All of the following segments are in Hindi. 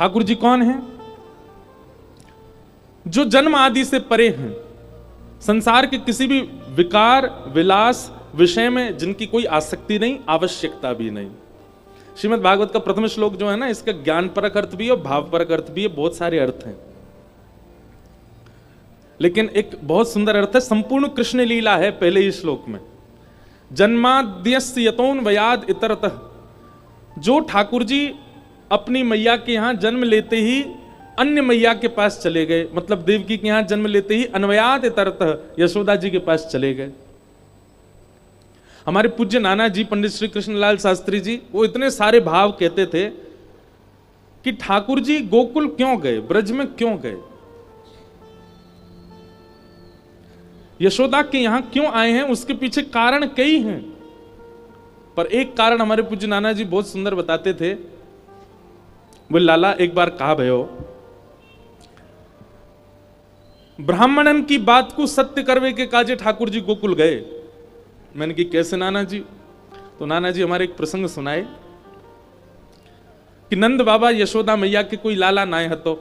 ठाकुर जी कौन है? जो जन्म आदि से परे हैं, संसार के किसी भी विकार विलास विषय में जिनकी कोई आसक्ति नहीं, आवश्यकता भी नहीं। श्रीमद् भागवत का प्रथम श्लोक जो है ना, इसका ज्ञान परक अर्थ भी है और भाव परक अर्थ भी है, बहुत सारे अर्थ हैं, लेकिन एक बहुत सुंदर अर्थ है, संपूर्ण कृष्ण लीला है पहले ही श्लोक में। जन्माद्यस्य यतोन वयाद इतरतः, जो ठाकुर जी अपनी मैया के यहां जन्म लेते ही अन्य मैया के पास चले गए, मतलब देवकी के यहां जन्म लेते ही अन्वयाद इतरतः यशोदा जी के पास चले गए। हमारे पूज्य नाना जी पंडित श्री कृष्णलाल शास्त्री जी, वो इतने सारे भाव कहते थे कि ठाकुर जी गोकुल क्यों गए, ब्रज में क्यों गए, यशोदा के यहां क्यों आए हैं, उसके पीछे कारण कई हैं, पर एक कारण हमारे पूज्य नाना जी बहुत सुंदर बताते थे। वो लाला एक बार कहा भयो, ब्राह्मणन की बात को सत्य करवे के काजे ठाकुर जी गोकुल गए। मैंने कि कैसे नाना जी? तो नाना जी हमारे एक प्रसंग सुनाए कि नंद बाबा यशोदा मैया के कोई लाला नाय हतो,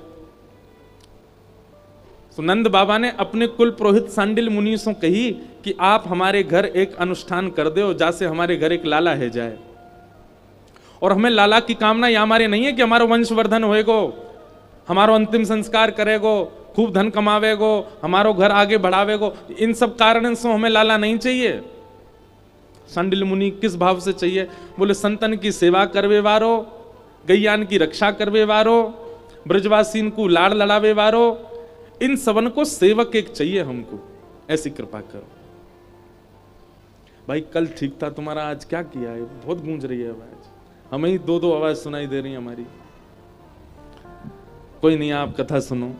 तो नंद बाबा ने अपने कुल पुरोहित सांडिल मुनि से कही कि आप हमारे घर एक अनुष्ठान कर दो, जैसे हमारे घर एक लाला है जाए, और हमें लाला की कामना या हमारे नहीं है कि हमारा वंशवर्धन होएगो, हमारो अंतिम संस्कार करेगो, खूब धन कमावेगो, हमारो घर आगे बढ़ावेगो, इन सब कारण से हमें लाला नहीं चाहिए। सांडिल मुनि किस भाव से चाहिए? बोले संतन की सेवा करवे वारो, गैयान की रक्षा करवे वारो, ब्रजवासीन को लाड़ लड़ावे वारो, इन सबन को सेवक एक चाहिए हमको, ऐसी कृपा करो। भाई कल ठीक था तुम्हारा, आज क्या किया है? बहुत गूंज रही है आवाज, हमें ही दो दो आवाज सुनाई दे रही है हमारी। कोई नहीं, आप कथा सुनो।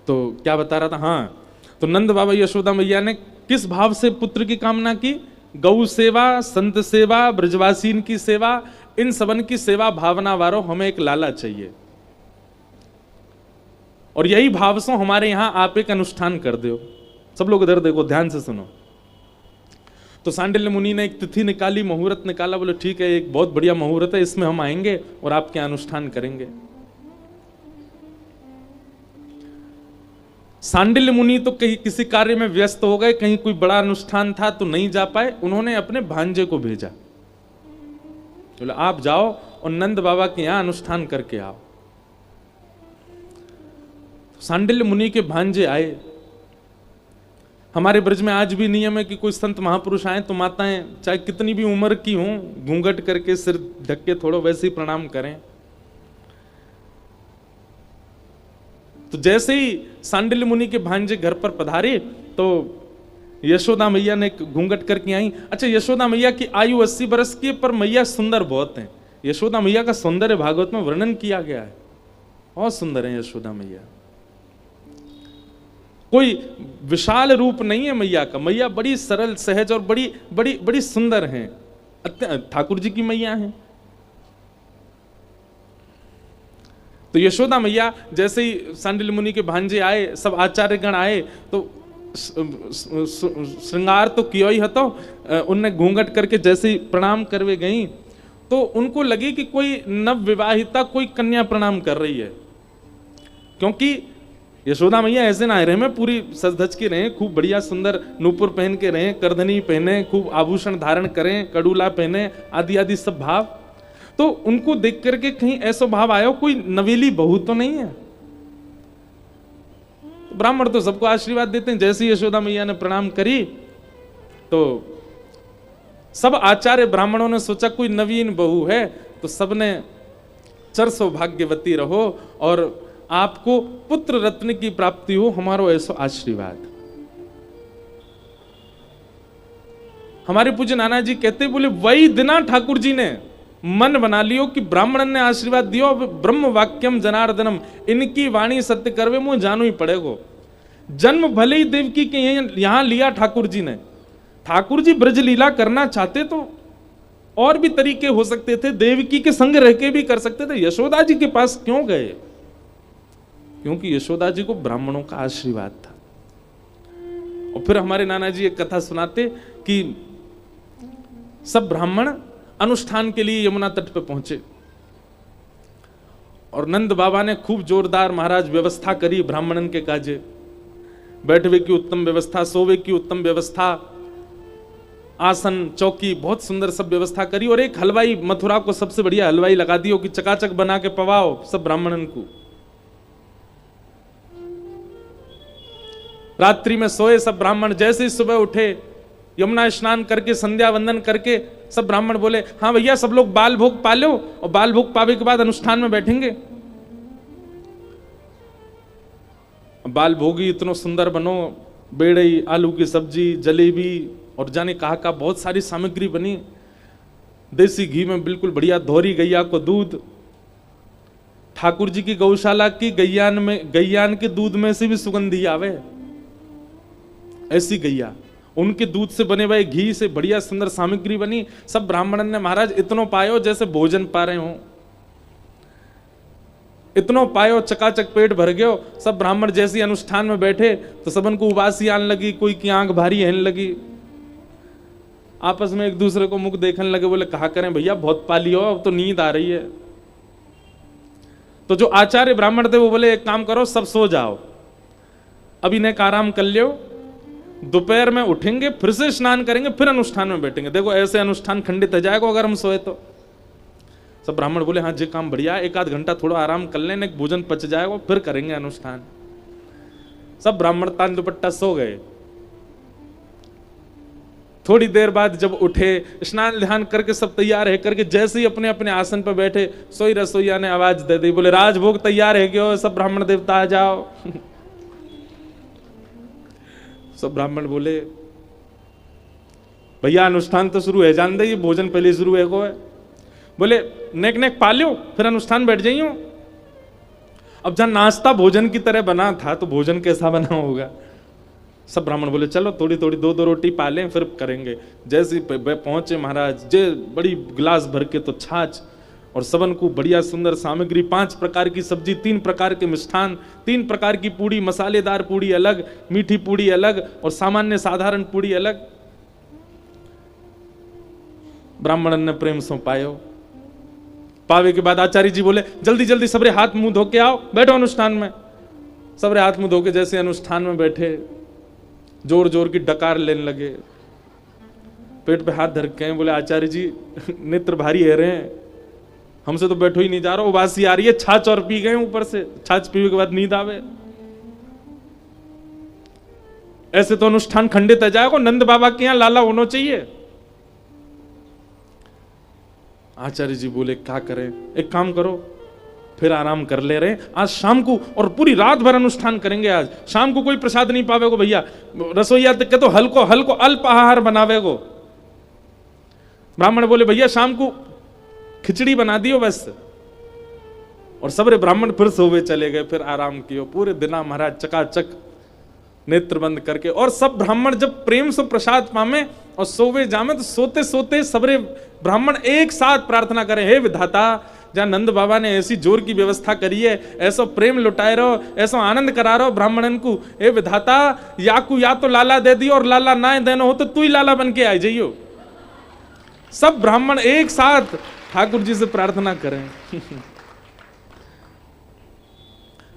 तो क्या बता रहा था? हाँ, तो नंद बाबा यशोदा मैया ने किस भाव से पुत्र की कामना की? गौ सेवा, संत सेवा, ब्रजवासीन की सेवा, इन सबन की सेवा भावना वारो हमें एक लाला चाहिए, और यही भाव से हमारे यहां आप एक अनुष्ठान कर दो। सब लोग इधर देखो, ध्यान से सुनो। तो सांडिल्य मुनि ने एक तिथि निकाली, मुहूर्त निकाला, बोले ठीक है, एक बहुत बढ़िया मुहूर्त है, इसमें हम आएंगे और आपके अनुष्ठान करेंगे। सांडिल्य मुनि तो कहीं किसी कार्य में व्यस्त हो गए, कहीं कोई बड़ा अनुष्ठान था तो नहीं जा पाए, उन्होंने अपने भांजे को भेजा, बोले आप जाओ और नंद बाबा के यहां अनुष्ठान करके आओ। सांडिल्य मुनि के भांजे आए। हमारे ब्रज में आज भी नियम है कि कोई संत महापुरुष आए तो माताएं चाहे कितनी भी उम्र की हों, घूंघट करके सिर ढक के थोड़ा वैसे ही प्रणाम करें। तो जैसे ही सांडिल्य मुनि के भांजे घर पर पधारे तो यशोदा मैया ने घूंघट करके आई। अच्छा, यशोदा मैया की आयु 80 वर्ष की है, पर मैया सुंदर बहुत हैं। यशोदा मैया का सौंदर्य भागवत में वर्णन किया गया है, बहुत सुंदर है यशोदा मैया। कोई विशाल रूप नहीं है मैया का, मैया बड़ी सरल सहज और बड़ी बड़ी बड़ी सुंदर हैं, ठाकुर जी की मैया हैं। तो यशोदा मैया जैसे ही सांडिल्य मुनि के भांजे आए, सब आचार्यगण आए, तो श्रृंगार तो किया ही हतो, उनने घूंघट करके जैसे ही प्रणाम करवे गई तो उनको लगी कि कोई नव विवाहिता कोई कन्या प्रणाम कर रही है, क्योंकि यशोदा मैया ऐसे ना रहे में पूरी सज धज के रहे, खूब बढ़िया सुंदर नूपुर पहन के रहे, करधनी पहने, खूब आभूषण धारण करें, कड़ूला पहने, आदि आदि सब भाव। तो उनको देख करके कहीं ऐसा भाव आया कोई नवेली बहू तो नहीं है। तो ब्राह्मण तो सबको आशीर्वाद देते हैं। जैसे यशोदा मैया ने प्रणाम करी तो सब आचार्य ब्राह्मणों ने सोचा कोई नवीन बहू है, तो सबने चर सौभाग्यवती रहो और आपको पुत्र रत्न की प्राप्ति हो, हमारो ऐसा आशीर्वाद। हमारे पूज्य नाना जी कहते बोले वही दिना ठाकुर जी ने मन बना लियो कि ब्राह्मण ने आशीर्वाद दियो, ब्रह्म वाक्यम जनार्दनम, इनकी वाणी सत्य करवे मुझे जानो ही पड़ेगो। जन्म भले ही देवकी के यहां लिया ठाकुर जी ने, ठाकुर जी ब्रज लीला करना चाहते तो और भी तरीके हो सकते थे, देवकी के संग रह के भी कर सकते थे। यशोदा जी के पास क्यों गए? क्योंकि यशोदा जी को ब्राह्मणों का आशीर्वाद था। और फिर हमारे नाना जी एक कथा सुनाते कि सब ब्राह्मण अनुष्ठान के लिए यमुना तट पे पहुंचे और नंद बाबा ने खूब जोरदार महाराज व्यवस्था करी ब्राह्मणन के काजे, बैठवे की उत्तम व्यवस्था, सोवे की उत्तम व्यवस्था, आसन चौकी बहुत सुंदर सब व्यवस्था करी। और एक हलवाई, मथुरा को सबसे बढ़िया हलवाई लगा दियो कि चकाचक बना के पवाओ सब ब्राह्मणन को। रात्रि में सोए सब ब्राह्मण, जैसे ही सुबह उठे यमुना स्नान करके संध्या वंदन करके सब ब्राह्मण बोले हाँ भैया सब लोग बाल भोग पा लो, और बाल भोग पावे के बाद अनुष्ठान में बैठेंगे। बाल भोगी इतनो सुंदर बनो, बेड़ई, आलू की सब्जी, जलेबी और जाने कहा का बहुत सारी सामग्री बनी। देसी घी में बिल्कुल बढ़िया धोरी गैया को दूध, ठाकुर जी की गौशाला की गैयान के दूध में से भी सुगंधी आवे, ऐसी गैया, उनके दूध से बने हुए घी से बढ़िया सुंदर सामग्री बनी। सब ब्राह्मणन ने महाराज इतनो पायो जैसे भोजन पा रहे हो, इतनो पायो, चकाचक पेट भर गयो। सब ब्राह्मण जैसे अनुष्ठान में बैठे तो सबन को उबासी आने लगी, कोई की आंख भारी रहने लगी, आपस में एक दूसरे को मुख देखने लगे, बोले कहा करें भैया बहुत पा लियो, अब तो नींद आ रही है। तो जो आचार्य ब्राह्मण थे वो बोले एक काम करो सब सो जाओ, अभी ने आराम कर लियो, दोपहर में उठेंगे फिर से स्नान करेंगे फिर अनुष्ठान में बैठेंगे, देखो ऐसे अनुष्ठान खंडित हो जाएगा अगर हम सोए तो। सब ब्राह्मण बोले हाँ जी काम बढ़िया, एक आध घंटा थोड़ा आराम कर लेने, भोजन पच जाएगा फिर करेंगे अनुष्ठान। सब ब्राह्मण तान दुपट्टा सो गए। थोड़ी देर बाद जब उठे, स्नान ध्यान करके सब तैयार है करके जैसे ही अपने अपने आसन पर बैठे, सोई रसोईया ने आवाज दे दी, बोले राजभोग तैयार है क्यों, सब ब्राह्मण देवता आ जाओ। सब ब्राह्मण बोले भैया अनुष्ठान तो शुरू है, जान दे ये भोजन पहले शुरू है को है। बोले नेक नेक पा लो फिर अनुष्ठान बैठ जाइयो। अब जहां नाश्ता भोजन की तरह बना था तो भोजन कैसा बना होगा। सब ब्राह्मण बोले चलो थोड़ी थोड़ी दो दो रोटी पा लें फिर करेंगे। जैसे पहुंचे महाराज, जे बड़ी गिलास भर के तो छाछ और सबन को बढ़िया सुंदर सामग्री, 5 प्रकार की सब्जी, 3 प्रकार के मिष्ठान, 3 प्रकार की पूड़ी, मसालेदार पूड़ी अलग, मीठी पूड़ी अलग और सामान्य साधारण पूड़ी अलग। ब्राह्मणन ने प्रेम से पायो। पावे के बाद आचार्य जी बोले जल्दी जल्दी सबरे हाथ मुंह धो के आओ, बैठो अनुष्ठान में। सबरे हाथ मुंह धो के जैसे अनुष्ठान में बैठे, जोर जोर की डकार लेने लगे, पेट पे हाथ धर के बोले आचार्य जी नेत्र भारी है रहे हैं, हमसे तो बैठो ही नहीं जा रहा, उबासी आ रही है, छाछ और पी गए ऊपर से, छाछ पीने के बाद नींद आवे, ऐसे तो अनुष्ठान खंडित है जाएगा, नंद बाबा के यहां लाला होना चाहिए। आचार्य जी बोले क्या करें, एक काम करो फिर आराम कर ले रहे, आज शाम को और पूरी रात भर अनुष्ठान करेंगे। आज शाम को कोई प्रसाद नहीं पावेगो भैया, रसोईया तक के तो हल्को हल्को अल्प आहार बनावेगो। ब्राह्मण बोले भैया शाम को खिचड़ी बना दियो बस। और सबरे ब्राह्मण फिर सोवे चले गए, फिर आराम कियो। पूरे दिना महाराज चकाचक नेत्र बंद करके, और सब ब्राह्मण जब प्रेम से प्रसाद पामे और सोवे जामे तो सोते सोते सबरे ब्राह्मण एक साथ प्रार्थना करें, हे विधाता जहां नंद बाबा ने ऐसी जोर की व्यवस्था करी है, ऐसा प्रेम लुटाए रहो, ऐसा आनंद करा रहो ब्राह्मणन को, हे विधाता या तो लाला दे दियो और लाला ना देना हो तो तू ही लाला बन के आ जाइयो। सब ब्राह्मण एक साथ ठाकुर जी से प्रार्थना करें।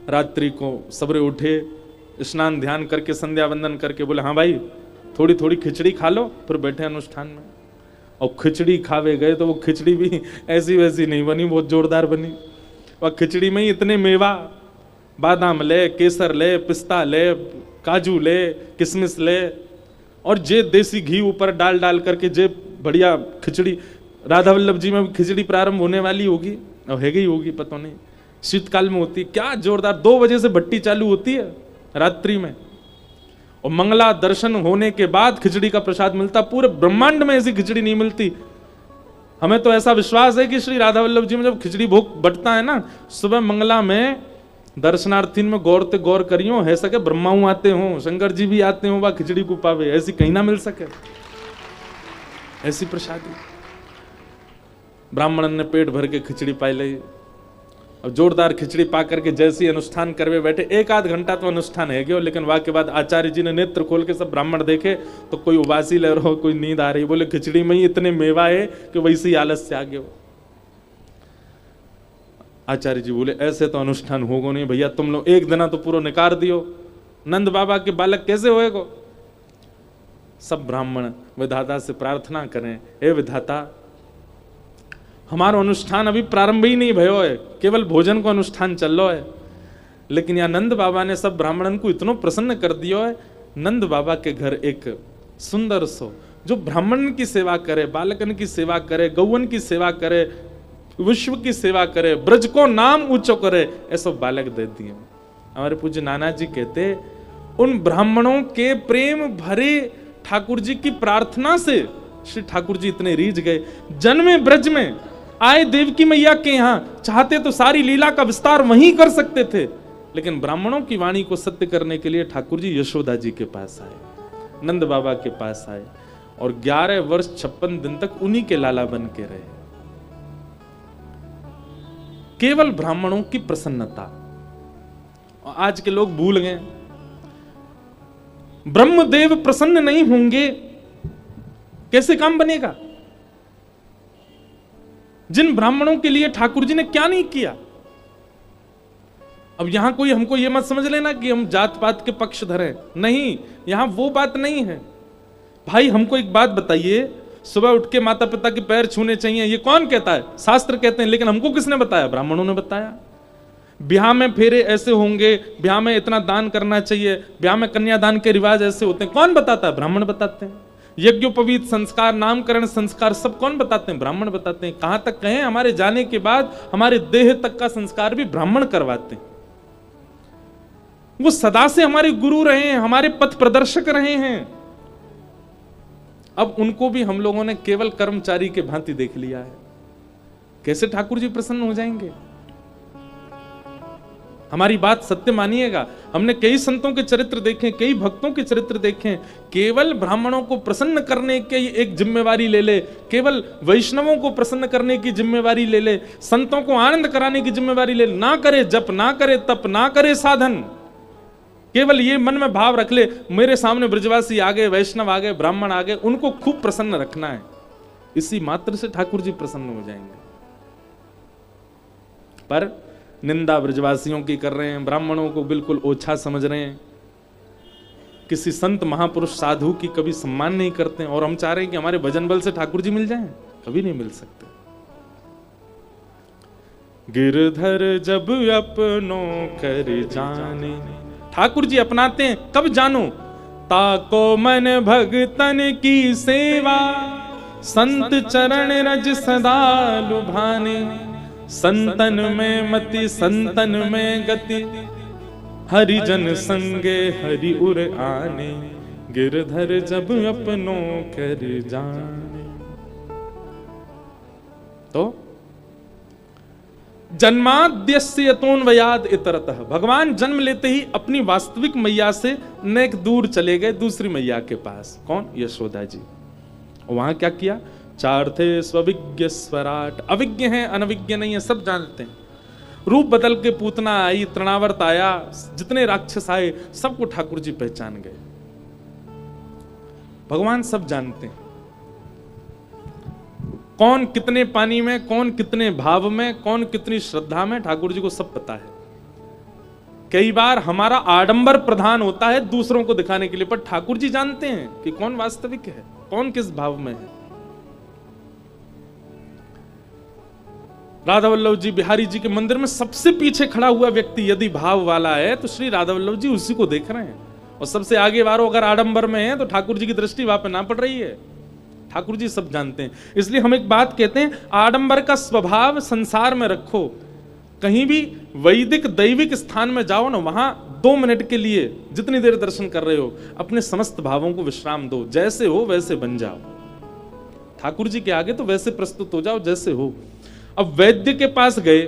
रात्रि को सबरे उठे, स्नान ध्यान करके संध्या वंदन करके बोले हाँ भाई थोड़ी थोड़ी खिचड़ी खा लो, फिर बैठे अनुष्ठान में। और खिचड़ी खावे गए तो वो खिचड़ी भी ऐसी वैसी नहीं बनी, बहुत जोरदार बनी। और खिचड़ी में ही इतने मेवा, बादाम ले, केसर ले, पिस्ता ले, काजू ले, किशमिश ले, और जे देसी घी ऊपर डाल डाल करके जे बढ़िया खिचड़ी। राधा वल्लभ जी में खिचड़ी प्रारंभ होने वाली होगी और है गई होगी, पता नहीं, शीतकाल में होती है, क्या जोरदार। 2 बजे से भट्टी चालू होती है रात्रि में, और मंगला दर्शन होने के बाद खिचड़ी का प्रसाद मिलता। पूरे ब्रह्मांड में ऐसी खिचड़ी नहीं मिलती। हमें तो ऐसा विश्वास है कि श्री राधा वल्लभ जी में जब खिचड़ी भोग बटता है ना, सुबह मंगला में दर्शनार्थी में गौर ते गौर करियो, है सके ब्रह्माऊ आते हो, शंकर जी भी आते हो, वह खिचड़ी को पावे, ऐसी कहीं ना मिल सके ऐसी प्रसादी। ब्राह्मणन ने पेट भर के खिचड़ी पाई ली, और जोरदार खिचड़ी पा करके जैसे ही अनुष्ठान करवे बैठे, 1-8 घंटा तो अनुष्ठान है गयो, लेकिन वहां के बाद आचार्य जी ने नेत्र खोल के सब ब्राह्मण देखे तो कोई उबासी ले रहा हो, कोई नींद आ रही, बोले खिचड़ी में ही इतने मेवा है कि वैसे ही आलस से आ गए। आचार्य जी बोले ऐसे तो अनुष्ठान होगा नहीं भैया, तुम लोग एक दिन तो पूरा निकार दियो, नंद बाबा के बालक कैसे होएगो। सब ब्राह्मण विधाता से प्रार्थना करें, हे विधाता हमारा अनुष्ठान अभी प्रारंभ ही नहीं भयो है, केवल भोजन को अनुष्ठान चल रहा है, लेकिन यहाँ नंद बाबा ने सब ब्राह्मणन को इतना प्रसन्न कर दियो है। नंद बाबा के घर एक सुंदर सो जो ब्राह्मण की सेवा करे, बालकन की सेवा करे, गौवन की सेवा करे, विश्व की सेवा करे, ब्रज को नाम ऊंचो करे, ऐसा बालक दे दिए। हमारे पूज्य नाना जी कहते उन ब्राह्मणों के प्रेम भरे ठाकुर जी की प्रार्थना से श्री ठाकुर जी इतने रीझ गए, जन्मे ब्रज में आए देवकी मैया के यहां, चाहते तो सारी लीला का विस्तार वहीं कर सकते थे, लेकिन ब्राह्मणों की वाणी को सत्य करने के लिए ठाकुर जी यशोदा जी के पास आए, नंद बाबा के पास आए और 11 वर्ष 56 दिन तक उन्हीं के लाला बन के रहे। केवल ब्राह्मणों की प्रसन्नता। और आज के लोग भूल गए, ब्रह्मदेव प्रसन्न नहीं होंगे कैसे काम बनेगा। जिन ब्राह्मणों के लिए ठाकुर जी ने क्या नहीं किया। अब यहां कोई हमको यह मत समझ लेना कि हम जात पात के पक्ष धरे, नहीं, यहां वो बात नहीं है। भाई हमको एक बात बताइए, सुबह उठ के माता पिता के पैर छूने चाहिए, ये कौन कहता है? शास्त्र कहते हैं, लेकिन हमको किसने बताया? ब्राह्मणों ने बताया। ब्याह में फेरे ऐसे होंगे, ब्याह में इतना दान करना चाहिए, ब्याह में कन्यादान के रिवाज ऐसे होते हैं, कौन बताता है? ब्राह्मण बताते हैं। यज्ञोपवीत संस्कार, नामकरण संस्कार सब कौन बताते हैं? ब्राह्मण बताते हैं। कहां तक कहें, हमारे जाने के बाद हमारे देह तक का संस्कार भी ब्राह्मण करवाते हैं। वो सदा से हमारे गुरु रहे हैं, हमारे पथ प्रदर्शक रहे हैं। अब उनको भी हम लोगों ने केवल कर्मचारी के भांति देख लिया है। कैसे ठाकुर जी प्रसन्न हो जाएंगे? हमारी बात सत्य मानिएगा, हमने कई संतों के चरित्र देखे, कई भक्तों के चरित्र देखे, केवल ब्राह्मणों को प्रसन्न करने की एक जिम्मेवारी ले ले, केवल वैष्णवों को प्रसन्न करने की जिम्मेवारी ले ले, संतों को आनंद कराने की जिम्मेवारी ले, ना करे जप, ना करे तप, ना करे साधन, केवल ये मन में भाव रख ले, मेरे सामने ब्रजवासी आ गए, वैष्णव आ गए, ब्राह्मण आ गए, उनको खूब प्रसन्न रखना है, इसी मात्र से ठाकुर जी प्रसन्न हो जाएंगे। पर निंदा ब्रजवासियों की कर रहे हैं, ब्राह्मणों को बिल्कुल ओछा समझ रहे हैं, किसी संत महापुरुष साधु की कभी सम्मान नहीं करते हैं, और हम चाह रहे हैं कि हमारे भजन बल से ठाकुर जी मिल जाएं, कभी नहीं मिल सकते। गिरधर जब अपनों कर जाने, ठाकुर जी अपनाते हैं, कब जानो? ताको मन भगतन की सेवा, संत चरण रज सदा लुभाने, संतन में मति संतन में गति, हरिजन संगे हरि उर आने, गिरधर जब अपनों कर जाने। तो जन्माद्यस्य यतोन्वयाद इतरतः, भगवान जन्म लेते ही अपनी वास्तविक मैया से नेक दूर चले गए दूसरी मैया के पास। कौन? यशोदा जी। वहां क्या किया? चार थे स्वविज्ञ स्वराट, अविज्ञ हैं, अनविज्ञ नहीं है, सब जानते हैं। रूप बदल के पूतना आई, तृणावर्त आया, जितने राक्षस आए सबको ठाकुर जी पहचान गए। भगवान सब जानते हैं, कौन कितने पानी में, कौन कितने भाव में, कौन कितनी श्रद्धा में, ठाकुर जी को सब पता है। कई बार हमारा आडंबर प्रधान होता है दूसरों को दिखाने के लिए, पर ठाकुर जी जानते हैं कि कौन वास्तविक है, कौन किस भाव में है। राधा वल्लभ जी, बिहारी जी के मंदिर में सबसे पीछे खड़ा हुआ व्यक्ति यदि भाव वाला है तो श्री राधा वल्लभ जी उसी को देख रहे हैं, और सबसे आगे वालों अगर आडंबर में है तो ठाकुर जी की दृष्टि वहां पर ना पड़ रही है। ठाकुर जी सब जानते हैं। इसलिए हम एक बात कहते हैं, आडंबर का स्वभाव संसार में रखो, कहीं भी वैदिक दैविक स्थान में जाओ ना, वहां 2 मिनट के लिए जितनी देर दर्शन कर रहे हो अपने समस्त भावों को विश्राम दो, जैसे हो वैसे बन जाओ। ठाकुर जी के आगे तो वैसे प्रस्तुत हो जाओ जैसे हो। अब वैद्य के पास गए,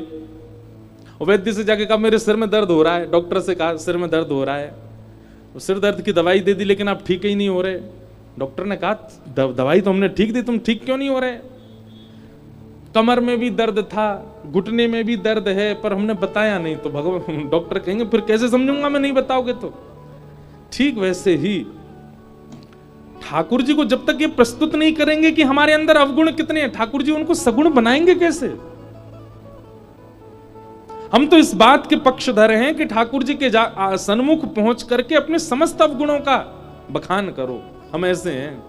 वैद्य से जाके कहा मेरे सिर में दर्द हो रहा है, डॉक्टर से कहा सिर में दर्द हो रहा है, सिर दर्द की दवाई दे दी लेकिन आप ठीक ही नहीं हो रहे। डॉक्टर ने कहा दवाई तो हमने ठीक दी, तुम ठीक क्यों नहीं हो रहे? कमर में भी दर्द था, घुटने में भी दर्द है, पर हमने बताया नहीं तो भगवान डॉक्टर कहेंगे फिर कैसे समझूंगा मैं, नहीं बताओगे तो। ठीक वैसे ही ठाकुर जी को जब तक ये प्रस्तुत नहीं करेंगे कि हमारे अंदर अवगुण कितने हैं, ठाकुर जी उनको सगुण बनाएंगे कैसे? हम तो इस बात के पक्षधर हैं कि ठाकुर जी के सन्मुख पहुंच करके अपने समस्त अवगुणों का बखान करो। हम ऐसे हैं,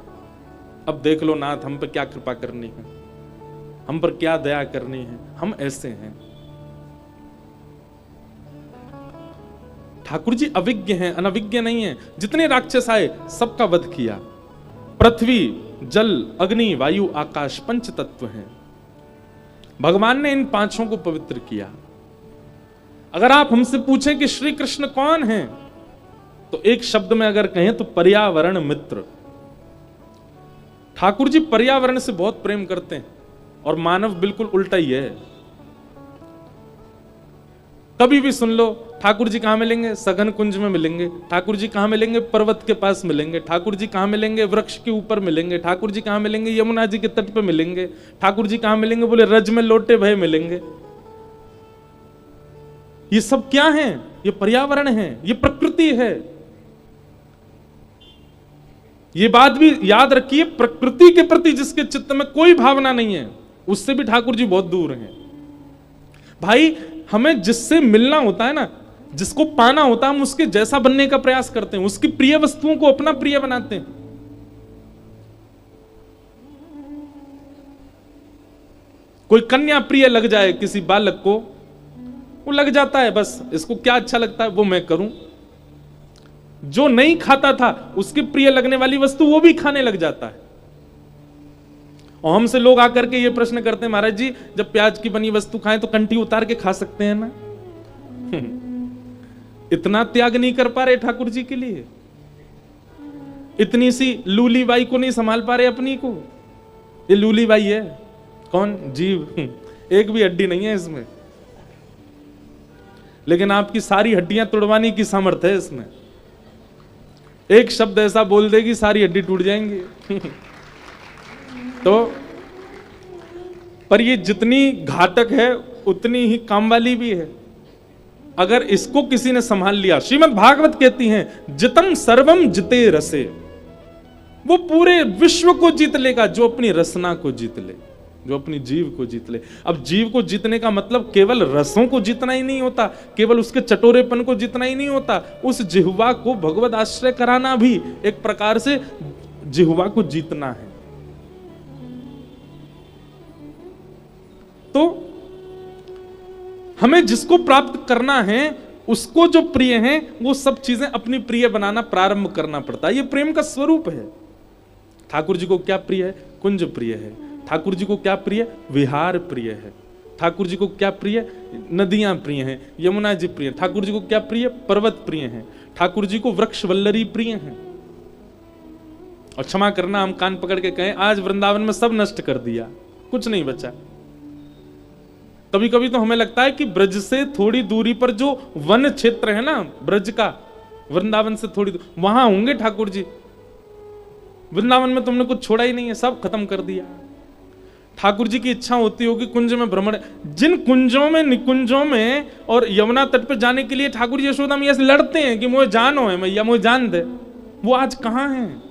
अब देख लो नाथ हम पर क्या कृपा करनी है, हम पर क्या दया करनी है, हम ऐसे हैं। ठाकुर जी अविज्ञ हैं, अनविज्ञ नहीं हैं। जितने राक्षस आए सबका वध किया। पृथ्वी, जल, अग्नि, वायु, आकाश 5 तत्व हैं। भगवान ने इन 5 को पवित्र किया। अगर आप हमसे पूछें कि श्री कृष्ण कौन हैं, तो एक शब्द में अगर कहें तो पर्यावरण मित्र। ठाकुर जी पर्यावरण से बहुत प्रेम करते हैं और मानव बिल्कुल उल्टा ही है। कभी भी सुन लो, ठाकुर जी कहां मिलेंगे? सघन कुंज में मिलेंगे। ठाकुर जी कहां मिलेंगे? पर्वत के पास मिलेंगे। ठाकुर जी कहां मिलेंगे? वृक्ष के ऊपर मिलेंगे। ठाकुर जी कहां मिलेंगे? यमुना जी के तट पे मिलेंगे। ठाकुर जी कहां मिलेंगे? बोले रज में लोटे भय मिलेंगे। ये सब क्या है? ये पर्यावरण है, ये प्रकृति है। ये बात भी याद रखिए, प्रकृति के प्रति जिसके चित्त में कोई भावना नहीं है, उससे भी ठाकुर जी बहुत दूर हैं। भाई हमें जिससे मिलना होता है ना, जिसको पाना होता है, हम उसके जैसा बनने का प्रयास करते हैं, उसकी प्रिय वस्तुओं को अपना प्रिय बनाते हैं। कोई कन्या प्रिय लग जाए किसी बालक को, वो लग जाता है, बस इसको क्या अच्छा लगता है वो मैं करूं। जो नहीं खाता था उसके प्रिय लगने वाली वस्तु वो भी खाने लग जाता है। और हमसे लोग आकर के ये प्रश्न करते हैं, महाराज जी जब प्याज की बनी वस्तु खाएं तो कंठी उतार के खा सकते हैं ना? इतना त्याग नहीं कर पा रहे ठाकुर जी के लिए, इतनी सी लूली बाई को नहीं संभाल पा रहे अपनी को। ये लूली बाई है कौन? जीव, एक भी हड्डी नहीं है इसमें, लेकिन आपकी सारी हड्डियां तोड़वाने की सामर्थ्य है इसमें। एक शब्द ऐसा बोल देगी सारी हड्डी टूट जाएंगी। तो पर ये जितनी घातक है उतनी ही काम वाली भी है। अगर इसको किसी ने संभाल लिया, श्रीमद् भागवत कहती हैं जितम सर्वम जिते रसे, वो पूरे विश्व को जीत लेगा जो अपनी रसना को जीत ले, जो अपनी जीव को जीत ले। अब जीव को जीतने का मतलब केवल रसों को जीतना ही नहीं होता, केवल उसके चटोरेपन को जीतना ही नहीं होता, उस जिह्वा को भगवत आश्रय कराना भी एक प्रकार से जिह्वा को जीतना है। तो हमें जिसको प्राप्त करना है, उसको जो प्रिय है, वो सब चीजें अपनी प्रिय बनाना प्रारंभ करना पड़ता है। ये प्रेम का स्वरूप है। ठाकुर जी को क्या प्रिय है? कुंज प्रिय है। ठाकुर जी को क्या प्रिय? विहार प्रिय है। ठाकुर जी को क्या प्रिय? नदियां प्रिय हैं, यमुना जी प्रिय। ठाकुर जी को क्या प्रिय? पर्वत प्रिय हैं। ठाकुर जी को वृक्ष वल्लरी प्रिय हैं। और क्षमा करना, हम कान पकड़ के कहें आज वृंदावन में सब नष्ट कर दिया, कुछ नहीं बचा। कभी कभी तो हमें लगता है कि ब्रज से थोड़ी दूरी पर जो वन क्षेत्र है ना, ब्रज का, वृंदावन से थोड़ी वहां होंगे ठाकुर जी। वृंदावन में तुमने कुछ छोड़ा ही नहीं है, सब खत्म कर दिया। ठाकुर जी की इच्छा होती होगी कुंज में भ्रमण, जिन कुंजों में, निकुंजों में और यमुना तट पर जाने के लिए ठाकुर जी यशोदा मैया से लड़ते हैं कि मुझे जानो है मैया, मुझे जान दे, वो आज कहां है?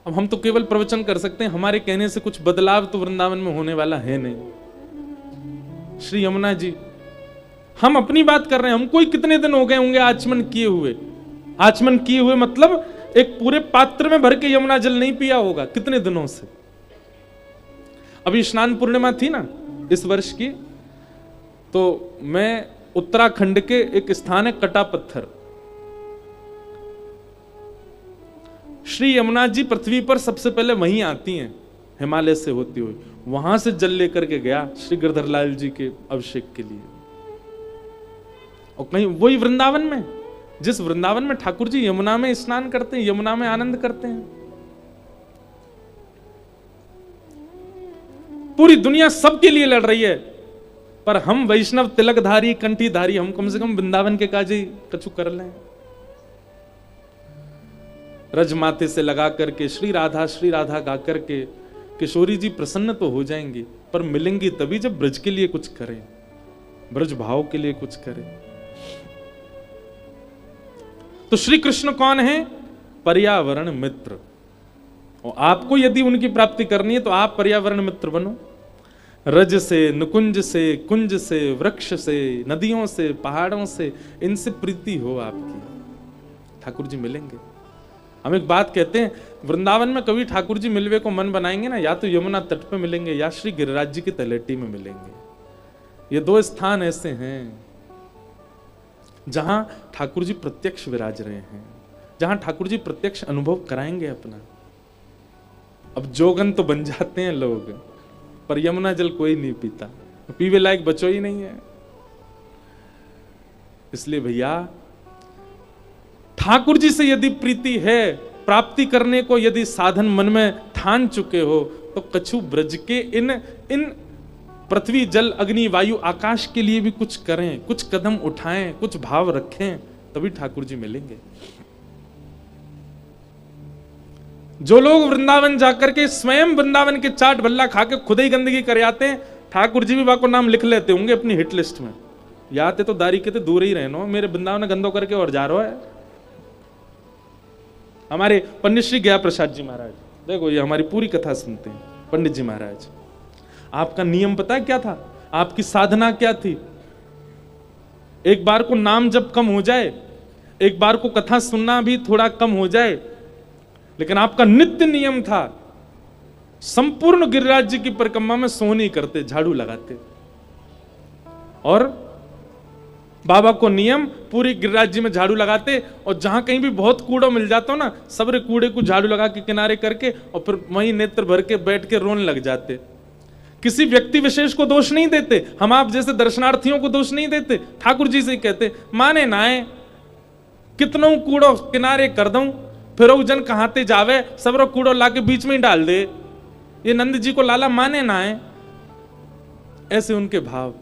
अब हम तो केवल प्रवचन कर सकते हैं, हमारे कहने से कुछ बदलाव तो वृंदावन में होने वाला है नहीं। श्री यमुना जी, हम अपनी बात कर रहे हैं, हमको कितने दिन हो गए होंगे आचमन किए हुए? आचमन किए हुए मतलब एक पूरे पात्र में भर के यमुना जल नहीं पिया होगा कितने दिनों से। अभी स्नान पूर्णिमा थी ना इस वर्ष की, तो मैं उत्तराखंड के एक स्थान है कटा पत्थर, श्री यमुना जी पृथ्वी पर सबसे पहले वहीं आती हैं हिमालय से होती हुई, वहां से जल लेकर के गया श्री गिरधर लाल जी के अभिषेक के लिए। और कहीं वही वृंदावन में, जिस वृंदावन में ठाकुर जी यमुना में स्नान करते हैं, यमुना में आनंद करते हैं। पूरी दुनिया सबके लिए लड़ रही है, पर हम वैष्णव तिलकधारी कंठीधारी, हम कम से कम वृंदावन के काज ही कछु कर लें। रज माथे से लगा करके श्री राधा गा करके किशोरी जी प्रसन्न तो हो जाएंगी, पर मिलेंगी तभी जब ब्रज के लिए कुछ करें, ब्रज भाव के लिए कुछ करें। तो श्री कृष्ण कौन है? पर्यावरण मित्र। और आपको यदि उनकी प्राप्ति करनी है तो आप पर्यावरण मित्र बनो। रज से, नुकुंज से, कुंज से, वृक्ष से, नदियों से, पहाड़ों से, इनसे प्रीति हो आपकी, ठाकुर जी मिलेंगे। हम एक बात कहते हैं, वृंदावन में कभी ठाकुर जी मिलवे को मन बनाएंगे ना, या तो यमुना तट पे मिलेंगे या श्री गिरिराज जी की तलेटी में मिलेंगे। ये दो स्थान ऐसे हैं जहां ठाकुर जी प्रत्यक्ष विराज रहे हैं, जहां ठाकुर जी प्रत्यक्ष अनुभव कराएंगे अपना। अब जोगन तो बन जाते हैं लोग, पर यमुना जल कोई नहीं पीता, पीवे लायक बचो ही नहीं है। इसलिए भैया ठाकुर जी से यदि प्रीति है, प्राप्ति करने को यदि साधन मन में ठान चुके हो, तो कछु ब्रज के इन पृथ्वी जल अग्नि वायु आकाश के लिए भी कुछ करें, कुछ कदम उठाएं, कुछ भाव रखें, तभी ठाकुर जी मिलेंगे। जो लोग वृंदावन जाकर के स्वयं वृंदावन के चाट भल्ला खा के खुद ही गंदगी कर आते हैं, ठाकुर जी भी वाको नाम लिख लेते होंगे अपनी हिट लिस्ट में, या तो दारी के तो दूर ही रहनो, मेरे वृंदावन गंदो करके और जा रहा है। हमारे पंडित श्री गया प्रसाद जी महाराज, देखो ये हमारी पूरी कथा सुनते हैं। पंडित जी महाराज, आपका नियम पता है क्या था? आपकी साधना क्या थी? एक बार को नाम जब कम हो जाए, एक बार को कथा सुनना भी थोड़ा कम हो जाए, लेकिन आपका नित्य नियम था संपूर्ण गिरिराज जी की परिक्रमा में सोहनी करते, झाड़ू लगाते। और बाबा को नियम, पूरी गिरिराज जी में झाड़ू लगाते, और जहां कहीं भी बहुत कूड़ा मिल जाता हो ना, सबरे कूड़े को झाड़ू लगा के किनारे करके और फिर वहीं नेत्र भर के बैठ के रोने लग जाते। किसी व्यक्ति विशेष को दोष नहीं देते, हम आप जैसे दर्शनार्थियों को दोष नहीं देते, ठाकुर जी से कहते माने नाए कितनों कूड़ो किनारे कर दूं, फिर जन कहाते जावे, सबरो कूड़ो लाके बीच में ही डाल दे, ये नंद जी को लाला माने नाए, ऐसे उनके भाव।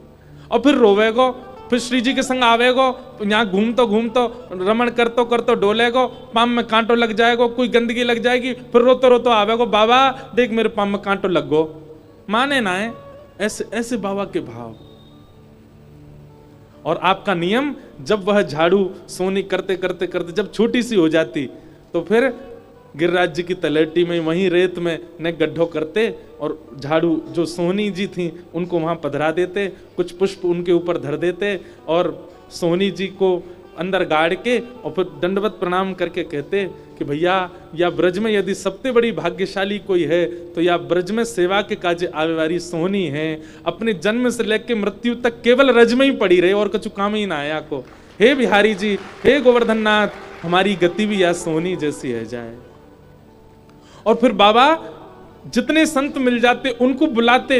और फिर रोवेगो, फिर श्री जी के संग आवेगो, यहाँ घूमतो रमण करतो डोलेगो, पाम में कांटो लग जाएगो, कोई गंदगी लग जाएगी, फिर रोतो आवेगो, बाबा देख मेरे पाम में कांटो लग गो, माने ना है। ऐसे ऐसे बाबा के भाव। और आपका नियम, जब वह झाड़ू सोनी करते करते करते जब छोटी सी हो जाती, तो फिर गिरिराज जी की तलेटी में वहीं रेत में न गड्ढों करते और झाड़ू जो सोहनी जी थी उनको वहां पधरा देते, कुछ पुष्प उनके ऊपर धर देते और सोहनी जी को अंदर गाड़ के और फिर दंडवत प्रणाम करके कहते कि भैया या ब्रज में यदि सबसे बड़ी भाग्यशाली कोई है तो या ब्रज में सेवा के काजे आवे वाली सोहनी है, अपने जन्म से लेकर मृत्यु तक केवल रज में ही पड़ी रहे और कुछ काम ही ना आया को। हे बिहारी जी, हे गोवर्धन नाथ, हमारी गति भी या सोहनी जैसी है जाए। और फिर बाबा जितने संत मिल जाते उनको बुलाते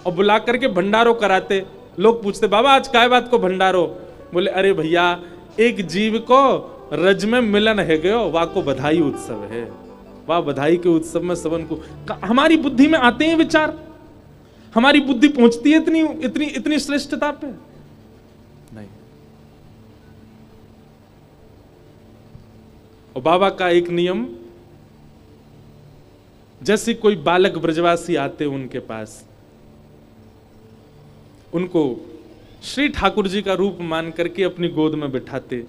और बुला करके भंडारो कराते। लोग पूछते बाबा आज काय बात को भंडारो? बोले अरे भैया एक जीव को रज में मिलन है गयो, वाह को बधाई उत्सव है, वाह बधाई के उत्सव में सबन को। हमारी बुद्धि में आते हैं विचार, हमारी बुद्धि पहुंचती है इतनी इतनी इतनी श्रेष्ठता पे? नहीं। और बाबा का एक नियम, जैसे कोई बालक ब्रजवासी आते उनके पास, उनको श्री ठाकुर जी का रूप मान करके अपनी गोद में बिठाते,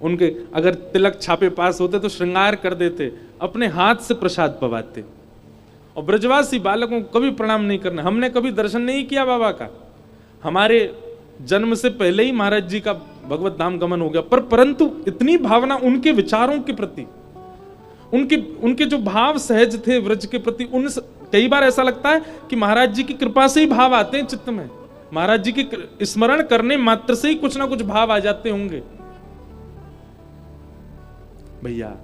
उनके अगर तिलक छापे पास होते तो श्रृंगार कर देते, अपने हाथ से प्रसाद पवाते। और ब्रजवासी बालकों को कभी प्रणाम नहीं करना। हमने कभी दर्शन नहीं किया बाबा का, हमारे जन्म से पहले ही महाराज जी का भगवत धाम गमन हो गया, परंतु इतनी भावना उनके विचारों के प्रति, उनके जो भाव सहज थे व्रज के प्रति, उन कई बार ऐसा लगता है कि महाराज जी की कृपा से ही भाव आते हैं चित्त में, महाराज जी के स्मरण करने मात्र से ही कुछ ना कुछ भाव आ जाते होंगे। भैया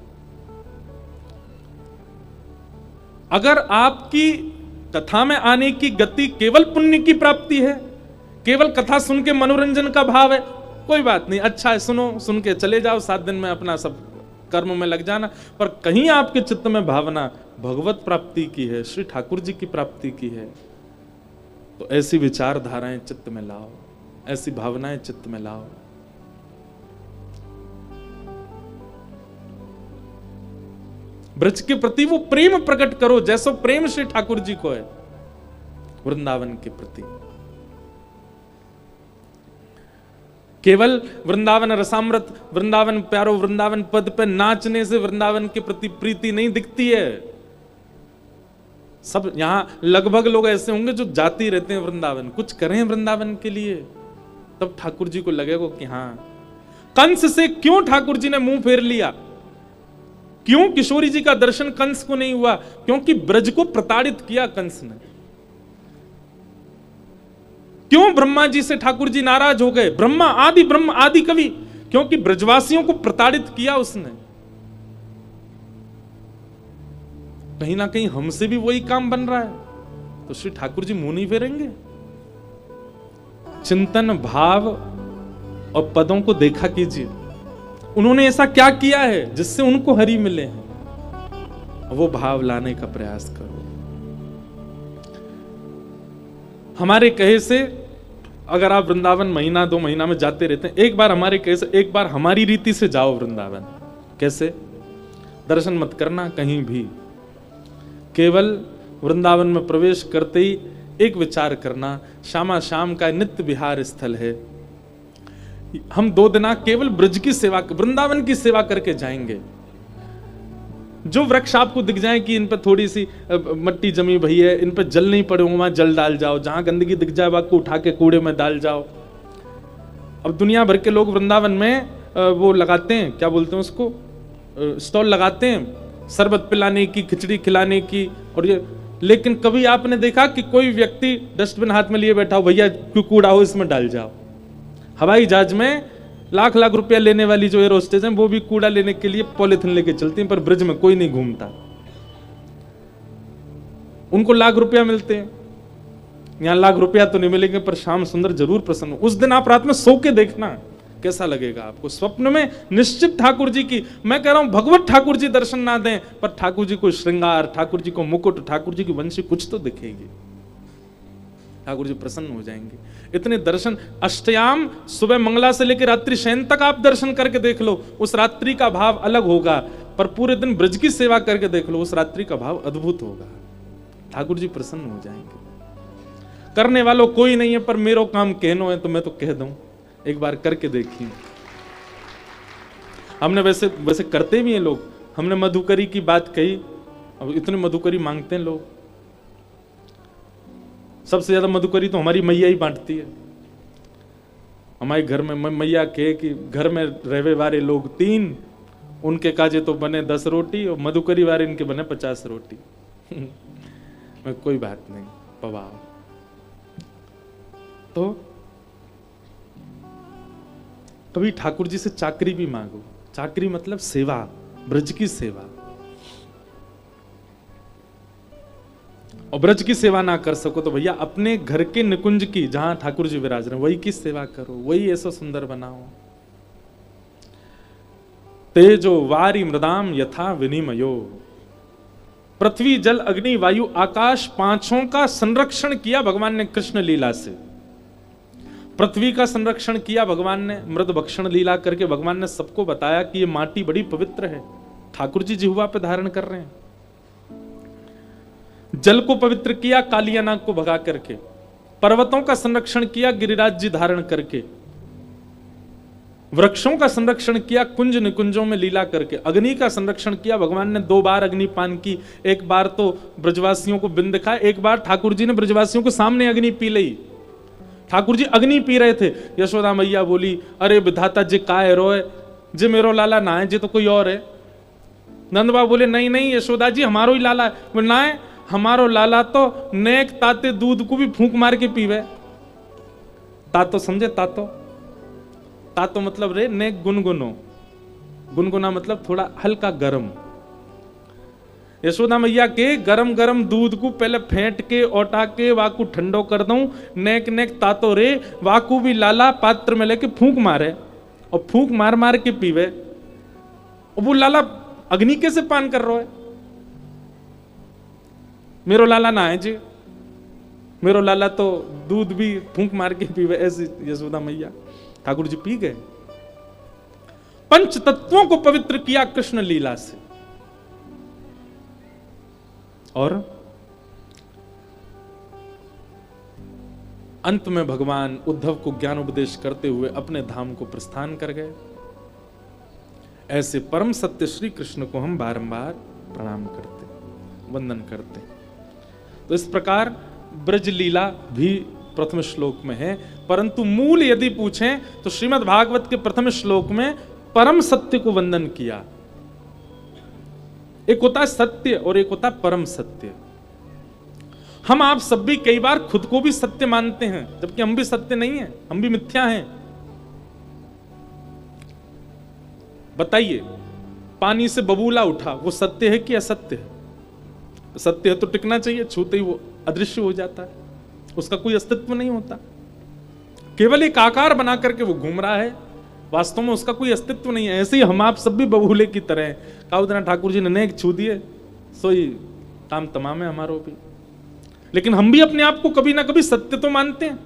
अगर आपकी कथा में आने की गति केवल पुण्य की प्राप्ति है, केवल कथा सुन के मनोरंजन का भाव है, कोई बात नहीं, अच्छा है, सुनो, सुन के चले जाओ, 7 दिन में अपना सब कर्म में लग जाना। पर कहीं आपके चित्त में भावना भगवत प्राप्ति की है, श्री ठाकुर जी की प्राप्ति की है, तो ऐसी विचारधाराएं चित्त में लाओ, ऐसी भावनाएं चित्त में लाओ। ब्रज के प्रति वो प्रेम प्रकट करो जैसो प्रेम श्री ठाकुर जी को है वृंदावन के प्रति। केवल वृंदावन रसामृत, वृंदावन प्यारो, वृंदावन पद पे नाचने से वृंदावन के प्रति प्रीति नहीं दिखती है। सब यहां लगभग लोग ऐसे होंगे जो जाते रहते हैं वृंदावन, कुछ करें वृंदावन के लिए, तब ठाकुर जी को लगेगा कि हां। कंस से क्यों ठाकुर जी ने मुंह फेर लिया? क्यों किशोरी जी का दर्शन कंस को नहीं हुआ? क्योंकि ब्रज को प्रताड़ित किया कंस ने। क्यों ब्रह्मा जी से ठाकुर जी नाराज हो गए? ब्रह्म आदि कवि, क्योंकि ब्रजवासियों को प्रताड़ित किया उसने। कहीं ना कहीं हमसे भी वही काम बन रहा है, तो श्री ठाकुर जी मुंह नहीं फेरेंगे? चिंतन भाव और पदों को देखा कीजिए, उन्होंने ऐसा क्या किया है जिससे उनको हरि मिले हैं, वो भाव लाने का प्रयास करो। हमारे कहे से अगर आप वृंदावन महीना 2 महीना में जाते रहते हैं, एक बार हमारे कहे से, एक बार हमारी रीति से जाओ वृंदावन। कैसे? दर्शन मत करना कहीं भी, केवल वृंदावन में प्रवेश करते ही एक विचार करना, श्यामा श्याम का नित्य विहार स्थल है, हम 2 दिन केवल ब्रज की सेवा, वृंदावन की सेवा करके जाएंगे। जो वृक्ष आपको दिख जाए कि इन पर थोड़ी सी मट्टी जमी भई है, इन पर जल नहीं पड़े होंगे, वहां जल डाल जाओ। जहां गंदगी दिख जाए वहां को उठा के कूड़े में डाल जाओ। अब दुनिया भर के लोग वृंदावन में वो लगाते हैं, क्या बोलते हैं उसको, स्टॉल लगाते हैं शरबत पिलाने की, खिचड़ी खिलाने की, और ये, लेकिन कभी आपने देखा कि कोई व्यक्ति डस्टबिन हाथ में लिए बैठा हो, भैया क्यों कूड़ा हो इसमें डाल जाओ। हवाई जहाज में लाख लाख रुपया लेने वाली जो एयर होस्टेस हैं, वो भी कूड़ा लेने के लिए पॉलिथीन लेके चलती हैं, पर ब्रिज में कोई नहीं घूमता। उनको लाख रुपया मिलते हैं, यहां लाख रुपया तो नहीं मिलेंगे, पर श्याम सुंदर जरूर प्रसन्न। उस दिन आप रात में सो के देखना कैसा लगेगा आपको। स्वप्न में निश्चित ठाकुर जी की, मैं कह रहा हूं भगवत ठाकुर जी दर्शन ना दें, पर ठाकुर जी को श्रृंगार, ठाकुर जी को मुकुट, ठाकुर जी की वंशी कुछ तो दिखेगी, ठाकुर जी प्रसन्न हो जाएंगे। इतने दर्शन, अष्टयाम सुबह मंगला से लेकर रात्रि शयन तक आप दर्शन करके देख लो, उस रात्रि का भाव अलग होगा, पर पूरे दिन ब्रज की सेवा करके देख लो, उस रात्रि का भाव अद्भुत होगा। ठाकुर जी प्रसन्न हो जाएंगे। करने वालों कोई नहीं है, पर मेरो काम कहनो है तो मैं तो कह दूं, एक बार करके देखिए। हमने वैसे करते भी हैं लोग। हमने मधुकरी की बात कही, अब इतने मधुकरी मांगते हैं लोग। सबसे ज्यादा मधुकरी तो हमारी मैया ही बांटती है। हमारे घर में मैया के कि घर में रहवे वाले लोग 3, उनके काजे तो बने 10 रोटी, और मधुकरी वाले इनके बने 50 रोटी। मैं कोई बात नहीं, पवाओ। तो कभी ठाकुर जी से चाकरी भी मांगो। चाकरी मतलब सेवा, ब्रज की सेवा। और ब्रज की सेवा ना कर सको तो भैया अपने घर के निकुंज की, जहां ठाकुर जी विराज रहे, वही की सेवा करो, वही ऐसा सुंदर बनाओ। तेजो वारी मृदाम यथा विनिमयो, पृथ्वी जल अग्नि वायु आकाश, 5 का संरक्षण किया भगवान ने कृष्ण लीला से। पृथ्वी का संरक्षण किया भगवान ने मृद भक्षण लीला करके। भगवान ने सबको बताया कि ये माटी बड़ी पवित्र है, ठाकुर जी जिह्वा पे धारण कर रहे हैं। जल को पवित्र किया कालिया नाग को भगा करके। पर्वतों का संरक्षण किया गिरिराज जी धारण करके। वृक्षों का संरक्षण किया कुंज निकुंजों में लीला करके। अग्नि का संरक्षण किया भगवान ने 2 बार अग्निपान की। एक बार तो ब्रजवासियों को बिंद दिखाया, एक बार ठाकुर जी ने ब्रजवासियों को सामने अग्नि पी ली। ठाकुर जी अग्नि पी रहे थे। यशोदा मैया बोली, अरे विधाता जी काय रोए, जे मेरो लाला ना है, जे तो कोई और है। नंद बाबा बोले, नहीं नहीं यशोदा जी हमारो ही लाला है। बोले ना है, हमारो लाला तो नेक ताते दूध को भी फूंक मार के पीवे। तातो समझे? तातो मतलब रे नेक गुनगुनो, गुनगुना मतलब थोड़ा हल्का गरम। यशोदा मैया के गरम गरम दूध को पहले फेंट के ओटा के वाकू ठंडो कर दूं, नेक नेक तातो रे वाकू भी लाला पात्र में लेके फूंक मारे, और फूंक मार मार के पीवे। और वो लाला अग्नि कैसे पान कर रहा है? मेरो लाला ना है जी, मेरो लाला तो दूध भी फूंक मार के पीवे। ऐसी यशोदा मैया, ठाकुर जी पी गए। 5 तत्वों को पवित्र किया कृष्ण लीला से। और अंत में भगवान उद्धव को ज्ञान उपदेश करते हुए अपने धाम को प्रस्थान कर गए। ऐसे परम सत्य श्री कृष्ण को हम बारंबार प्रणाम करते, वंदन करते। तो इस प्रकार ब्रज लीला भी प्रथम श्लोक में है, परंतु मूल यदि पूछें तो श्रीमद् भागवत के प्रथम श्लोक में परम सत्य को वंदन किया। एक होता है सत्य और एक होता है परम सत्य। हम आप सब भी कई बार खुद को भी सत्य मानते हैं, जबकि हम भी सत्य नहीं हैं, हम भी मिथ्या हैं। बताइए, पानी से बबूला उठा, वो सत्य है कि असत्य है? सत्य है तो टिकना चाहिए, छूते ही वो अदृश्य हो जाता है, उसका कोई अस्तित्व नहीं होता। केवल एक आकार बना करके वो घूम रहा है, वास्तव में उसका कोई अस्तित्व नहीं है। ऐसे ही हम आप सब भी बबूले की तरह हैं। काउदना ठाकुर जी ने नेक छू दिए, सोई काम तमाम है हमारो भी। लेकिन हम भी अपने आप को कभी ना कभी सत्य तो मानते हैं।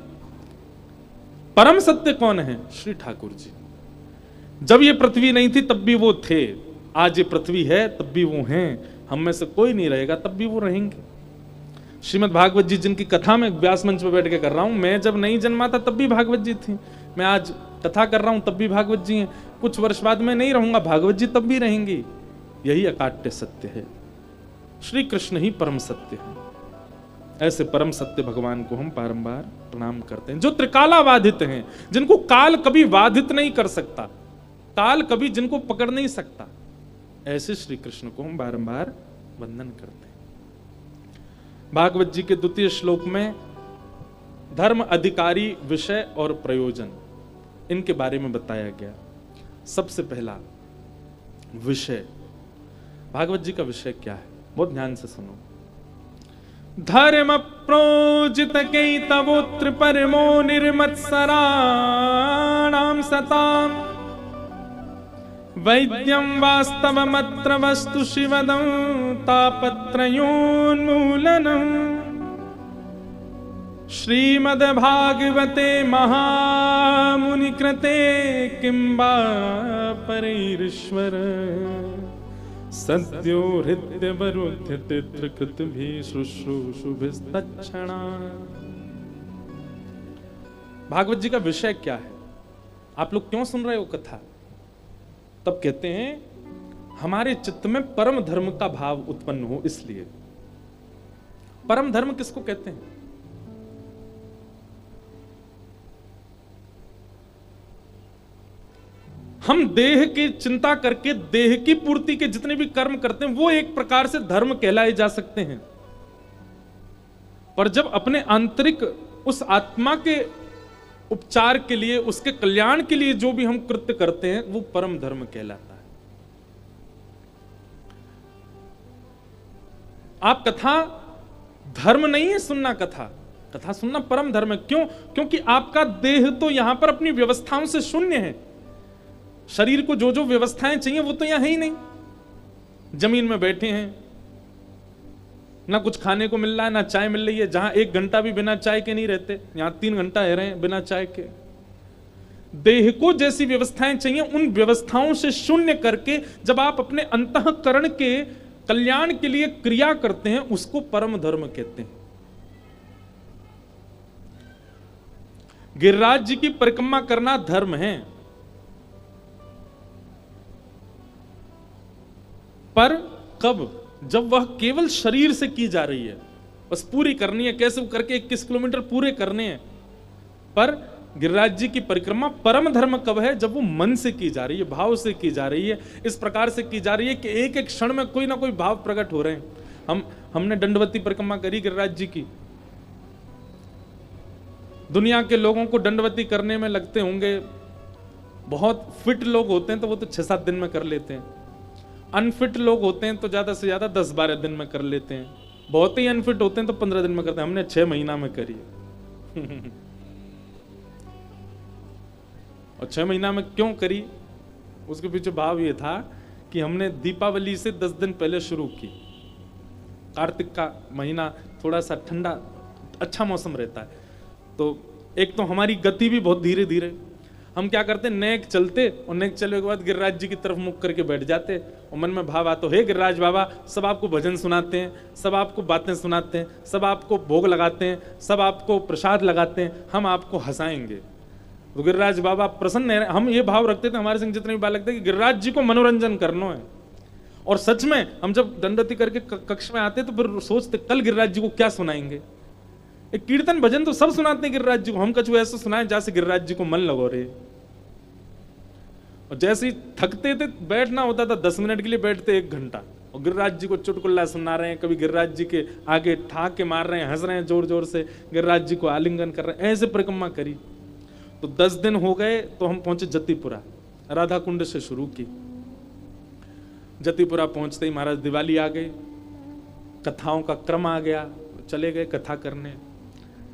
परम सत्य कौन है? श्री ठाकुर जी। जब ये पृथ्वी नहीं थी तब भी वो थे, आज ये पृथ्वी है तब भी वो हैं, हम में से कोई नहीं रहेगा तब भी वो रहेंगे। श्रीमद् भागवत जी जिनकी कथा मैं व्यास मंच पर बैठ के कर रहा हूं, मैं जब नहीं जन्मा था तब भी भागवत जी थी, मैं आज कथा कर रहा हूं तब भी भागवत जी हैं, कुछ वर्ष बाद में नहीं रहूंगा, भागवत जी तब भी रहेंगी। यही अकाट्य सत्य है, श्री कृष्ण ही परम सत्य है। ऐसे परम सत्य भगवान को हम बारंबार प्रणाम करते हैं, जो त्रिकालाबाधित हैं, जिनको काल कभी बाधित नहीं कर सकता, काल कभी जिनको पकड़ नहीं सकता, ऐसे श्री कृष्ण को हम बारंबार वंदन करते हैं। भागवत जी के द्वितीय श्लोक में धर्म, अधिकारी, विषय और प्रयोजन, इनके बारे में बताया गया। सबसे पहला विषय, भागवत जी का विषय क्या है? बहुत ध्यान से सुनो। धर्म प्रोजित तवोत्र परमो निर्मत्सराणाम सताम वैद्यं वास्तवमत्र वस्तु शिवदं तापत्रयोन्मूलनम् श्रीमद्भागवते महामुनिकृते किं वा परैरीश्वर सद्यो हृद्यवरुध्यतित्रकृतभिः शुश्रूषुभिस्तत्क्षणा। भागवत जी का विषय क्या है? आप लोग क्यों सुन रहे हो कथा? तब कहते हैं हमारे चित्त में परम धर्म का भाव उत्पन्न हो, इसलिए। परम धर्म किसको कहते हैं? हम देह की चिंता करके देह की पूर्ति के जितने भी कर्म करते हैं वो एक प्रकार से धर्म कहलाए जा सकते हैं, पर जब अपने आंतरिक उस आत्मा के उपचार के लिए, उसके कल्याण के लिए जो भी हम कृत्य करते हैं वो परम धर्म कहलाता है। आप कथा धर्म नहीं है सुनना, कथा सुनना परम धर्म है। क्यों? क्योंकि आपका देह तो यहां पर अपनी व्यवस्थाओं से शून्य है। शरीर को जो जो व्यवस्थाएं चाहिए वो तो यहां है ही नहीं। जमीन में बैठे हैं, ना कुछ खाने को मिल रहा है, ना चाय मिल रही है। जहां 1 घंटा भी बिना चाय के नहीं रहते, यहां 3 घंटा रह रहे हैं बिना चाय के। देह को जैसी व्यवस्थाएं चाहिए उन व्यवस्थाओं से शून्य करके जब आप अपने अंतःकरण के कल्याण के लिए क्रिया करते हैं उसको परम धर्म कहते हैं। गिरिराज जी की परिक्रमा करना धर्म है, पर कब? जब वह केवल शरीर से की जा रही है, बस पूरी करनी है, कैसे करके 21 किलोमीटर पूरे करने हैं। पर गिरिराज जी की परिक्रमा परम धर्म कब है? जब वो मन से की जा रही है, भाव से की जा रही है, इस प्रकार से की जा रही है कि एक एक क्षण में कोई ना कोई भाव प्रकट हो रहे हैं। हमने दंडवती परिक्रमा करी गिरिराज जी की। दुनिया के लोगों को दंडवती करने में लगते होंगे, बहुत फिट लोग होते हैं तो वो तो 6-7 दिन में कर लेते हैं, अनफिट लोग होते हैं तो ज्यादा से ज्यादा 10-12 दिन में कर लेते हैं, बहुत ही अनफिट होते हैं तो 15 दिन में करते हैं। हमने 6 महीना में करी और 6 महीना में क्यों करी? उसके पीछे भाव ये था कि हमने दीपावली से 10 दिन पहले शुरू की। कार्तिक का महीना थोड़ा सा ठंडा, अच्छा मौसम रहता है, तो एक तो हमारी गति भी बहुत धीरे धीरे, हम क्या करते, नेक चलते और नेक चलने के बाद गिरिराज जी की तरफ मुख करके बैठ जाते और मन में भाव आता, हे गिरिराज बाबा, सब आपको भजन सुनाते हैं, सब आपको बातें सुनाते हैं, सब आपको भोग लगाते हैं, सब आपको प्रसाद लगाते हैं, हम आपको हंसाएंगे। तो गिरिराज बाबा प्रसन्न है। हम ये भाव रखते थे, हमारे संग जितने भी बाल लगते कि गिरिराज जी को मनोरंजन करना है। और सच में हम जब दंडवती करके कक्ष में आते तो फिर सोचते कल गिरिराज जी को क्या सुनाएंगे। एक कीर्तन भजन तो सब सुनाते हैं गिरिराज जी को, हम कछु ऐसा सुनाए जैसे गिरिराज जी को मन लगो रहे। और जैसे ही थकते थे, बैठना होता था 10 मिनट के लिए, बैठते 1 घंटा और गिरिराज जी को चुटकुल्ला सुना रहे हैं, कभी गिरिराज जी के आगे ठाक के मार रहे हैं, हंस रहे हैं जोर जोर से, गिरिराज जी को आलिंगन कर रहे हैं, ऐसे परिक्रमा करी। तो 10 दिन हो गए तो हम पहुंचे जतिपुरा, राधा कुंड से शुरू की। जतिपुरा पहुंचते ही महाराज दिवाली आ गई, कथाओं का क्रम आ गया, चले गए कथा करने।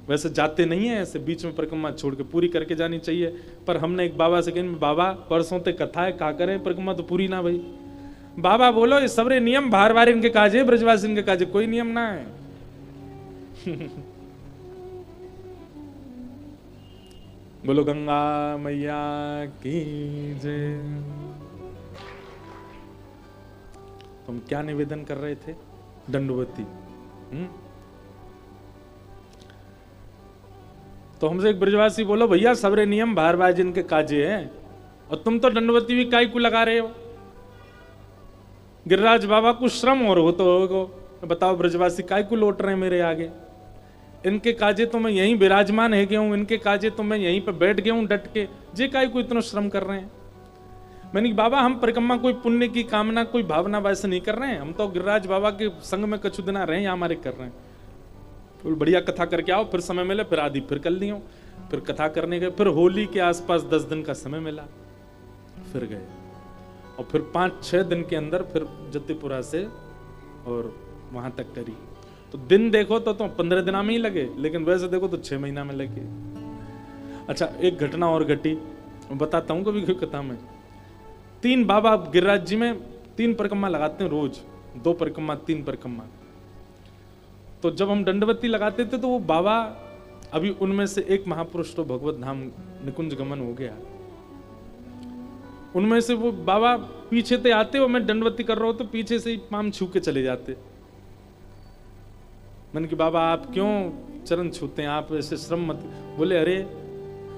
वैसे जाते नहीं है, ऐसे बीच में परिक्रमा छोड़ के पूरी करके जानी चाहिए, पर हमने एक बाबा से कहा, बाबा परसों ते कथा है, का करें, परिक्रमा तो पूरी ना भाई। बाबा बोलो ये सबरे नियम बाहर बाहर इनके काजे, ब्रजवासी इनके काजे, कोई नियम ना है। बोलो गंगा मैया की जय। तुम क्या निवेदन कर रहे थे? दंडवती। तो हमसे एक ब्रजवासी बोलो, भैया सबरे नियम बाहर बाहर जिनके काजे हैं, और तुम तो दंडवती भी काय को लगा रहे हो। गिरिराज बाबा को श्रम और हो तो बताओ, ब्रजवासी काय को लौट रहे हैं मेरे आगे। इनके काजे तो मैं यहीं विराजमान है गया हूं, इनके काजे तो मैं यहीं पे बैठ गया हूं डट के, जे काय को इतना श्रम कर रहे हैं। मैंने बाबा हम परिक्रमा कोई पुण्य की कामना, कोई भावना वैसे नहीं कर रहे हैं, हम तो गिरिराज बाबा के संग में कछु दिन रहे हैं, हमारे कर रहे हैं। तो बढ़िया कथा करके आओ, फिर समय मिले फिर आदि फिर कर लियो, फिर कथा करने गए। फिर होली के आसपास 10 दिन का समय मिला, फिर गए, और फिर 5-6 दिन के अंदर फिर जतिपुरा से और वहां तक करी। तो दिन देखो तो 15 दिन में ही लगे, लेकिन वैसे देखो तो 6 महीना में लगे। अच्छा, एक घटना और घटी, बताता हूं कभी कथा में। 3 बाबा गिरिराज जी में 3 परिक्रमा लगाते हैं रोज, 2 परिक्रमा 3 परिक्रमा। तो जब हम दंडवती लगाते थे तो वो बाबा, अभी उनमें से एक महापुरुष तो भगवत धाम निकुंज गमन हो गया, उनमें से वो बाबा पीछे से आते और मैं दंडवती कर रहा हूं तो पीछे से ही पाम छू के चले जाते। मैंने कहा बाबा आप क्यों चरण छूते हैं, आप ऐसे श्रम मत। बोले अरे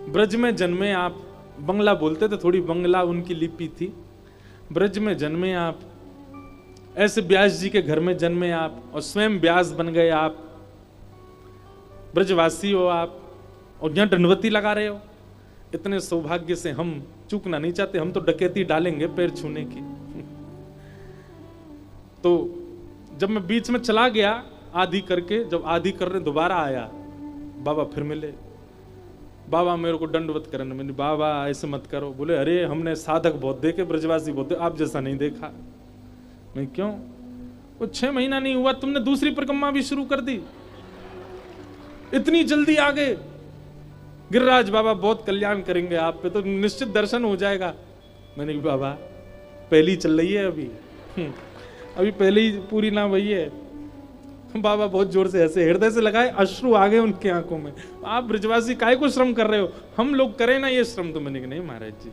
ब्रज में जन्मे आप, बंगला बोलते थे, थोड़ी बंगला उनकी लिपि थी। ब्रज में जन्मे आप, ऐसे व्यास जी के घर में जन्मे आप, और स्वयं व्यास बन गए आप, ब्रजवासी हो आप, और यहां दंडवती लगा रहे हो। इतने सौभाग्य से हम चूकना नहीं चाहते, हम तो डकैती डालेंगे पैर छूने की। तो जब मैं बीच में चला गया आदि करके, जब आदि करने दोबारा आया, बाबा फिर मिले। बाबा मेरे को दंडवत करने, मैंने बाबा ऐसे मत करो। बोले अरे हमने साधक बहुत देखे, ब्रजवासी बहुत देखे, आप जैसा नहीं देखा। मैं क्यों? वो 6 महीना नहीं हुआ तुमने दूसरी परिक्रमा भी शुरू कर दी, इतनी जल्दी आ गए। गिरिराज बाबा बहुत कल्याण करेंगे आप पे, तो निश्चित दर्शन हो जाएगा। मैंने कहा बाबा पहली चल रही है अभी पहले ही पूरी ना हुई है। बाबा बहुत जोर से ऐसे हृदय से लगाए, अश्रु आ गए उनके आंखों में। आप ब्रजवासी काहे को श्रम कर रहे हो, हम लोग करें ना ये श्रम। तो मैंने कहा नहीं महाराज जी,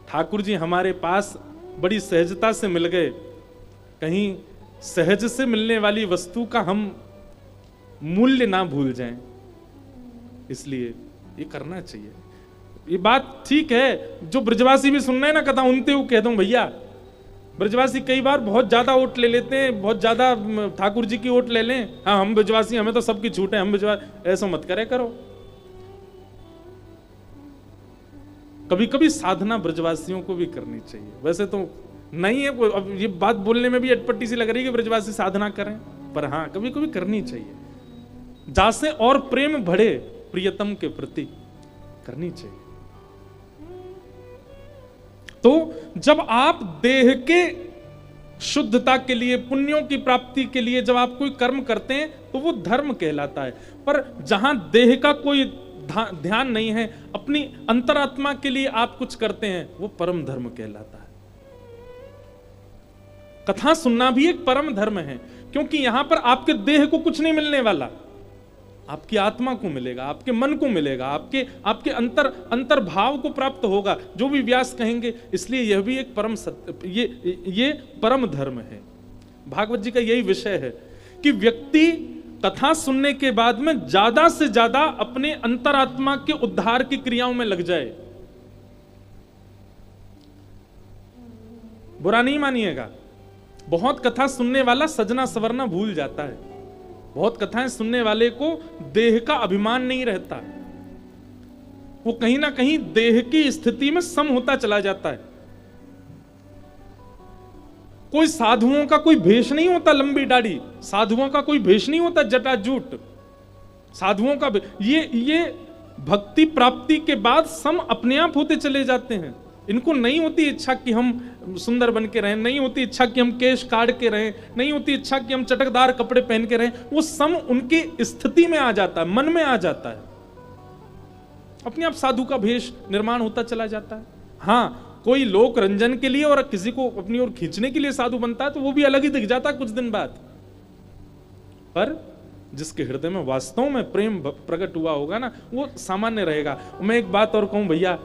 ठाकुर जी हमारे पास बड़ी सहजता से मिल गए, कहीं सहज से मिलने वाली वस्तु का हम मूल्य ना भूल जाएं, इसलिए ये करना चाहिए। ये बात ठीक है, जो ब्रजवासी भी सुन रहे हैं ना कथा, उनते वो कह दूं भैया, ब्रजवासी कई बार बहुत ज्यादा वोट ले लेते हैं, बहुत ज्यादा ठाकुर जी की वोट ले लें, हाँ हम ब्रजवासी, हमें तो सबकी छूट है, हम ब्रजवासी, ऐसा मत करे करो। कभी कभी साधना ब्रजवासियों को भी करनी चाहिए। वैसे तो नहीं है, अब ये बात बोलने में भी अटपटी सी लग रही है कि ब्रजवासी साधना करें, पर हाँ कभी कभी करनी चाहिए, जासे और प्रेम बढ़े प्रियतम के प्रति, करनी चाहिए। तो जब आप देह के शुद्धता के लिए, पुण्यों की प्राप्ति के लिए जब आप कोई कर्म करते हैं तो वो धर्म कहलाता है। पर जहां देह का कोई ध्यान नहीं है, अपनी अंतरात्मा के लिए आप कुछ करते हैं, वो परम धर्म कहलाता है। कथा सुनना भी एक परम धर्म है, क्योंकि यहां पर आपके देह को कुछ नहीं मिलने वाला, आपकी आत्मा को मिलेगा, आपके मन को मिलेगा, आपके अंतर भाव को प्राप्त होगा, जो भी व्यास कहेंगे। इसलिए यह भी एक परम सत्य, ये परम धर्म है। भागवत जी का यही विषय है कि व्यक्ति कथा सुनने के बाद में ज्यादा से ज्यादा अपने अंतरात्मा के उद्धार की क्रियाओं में लग जाए। बुरा नहीं मानिएगा, बहुत कथा सुनने वाला सजना सवरना भूल जाता है। बहुत कथाएं सुनने वाले को देह का अभिमान नहीं रहता, वो कहीं ना कहीं देह की स्थिति में सम होता चला जाता है। कोई साधुओं का कोई भेष नहीं होता लंबी दाढ़ी, साधुओं का कोई भेष नहीं होता जटाजूट, साधुओं का ये भक्ति प्राप्ति के बाद सम अपने आप होते चले जाते हैं। इनको नहीं होती इच्छा कि हम सुंदर बन के रहें, नहीं होती इच्छा कि हम केश काट के रहें, नहीं होती इच्छा कि हम चटकदार कपड़े पहन के रहें। वो सम उनकी स्थिति में आ जाता है, मन में आ जाता है, अपने आप साधु का भेष निर्माण होता चला जाता है। हाँ, कोई लोक रंजन के लिए और किसी को अपनी ओर खींचने के लिए साधु बनता है तो वो भी अलग ही दिख जाता है कुछ दिन बाद। पर जिसके हृदय में वास्तव में प्रेम प्रकट हुआ होगा ना, वो सामान्य रहेगा। मैं एक बात और कहूं भैया,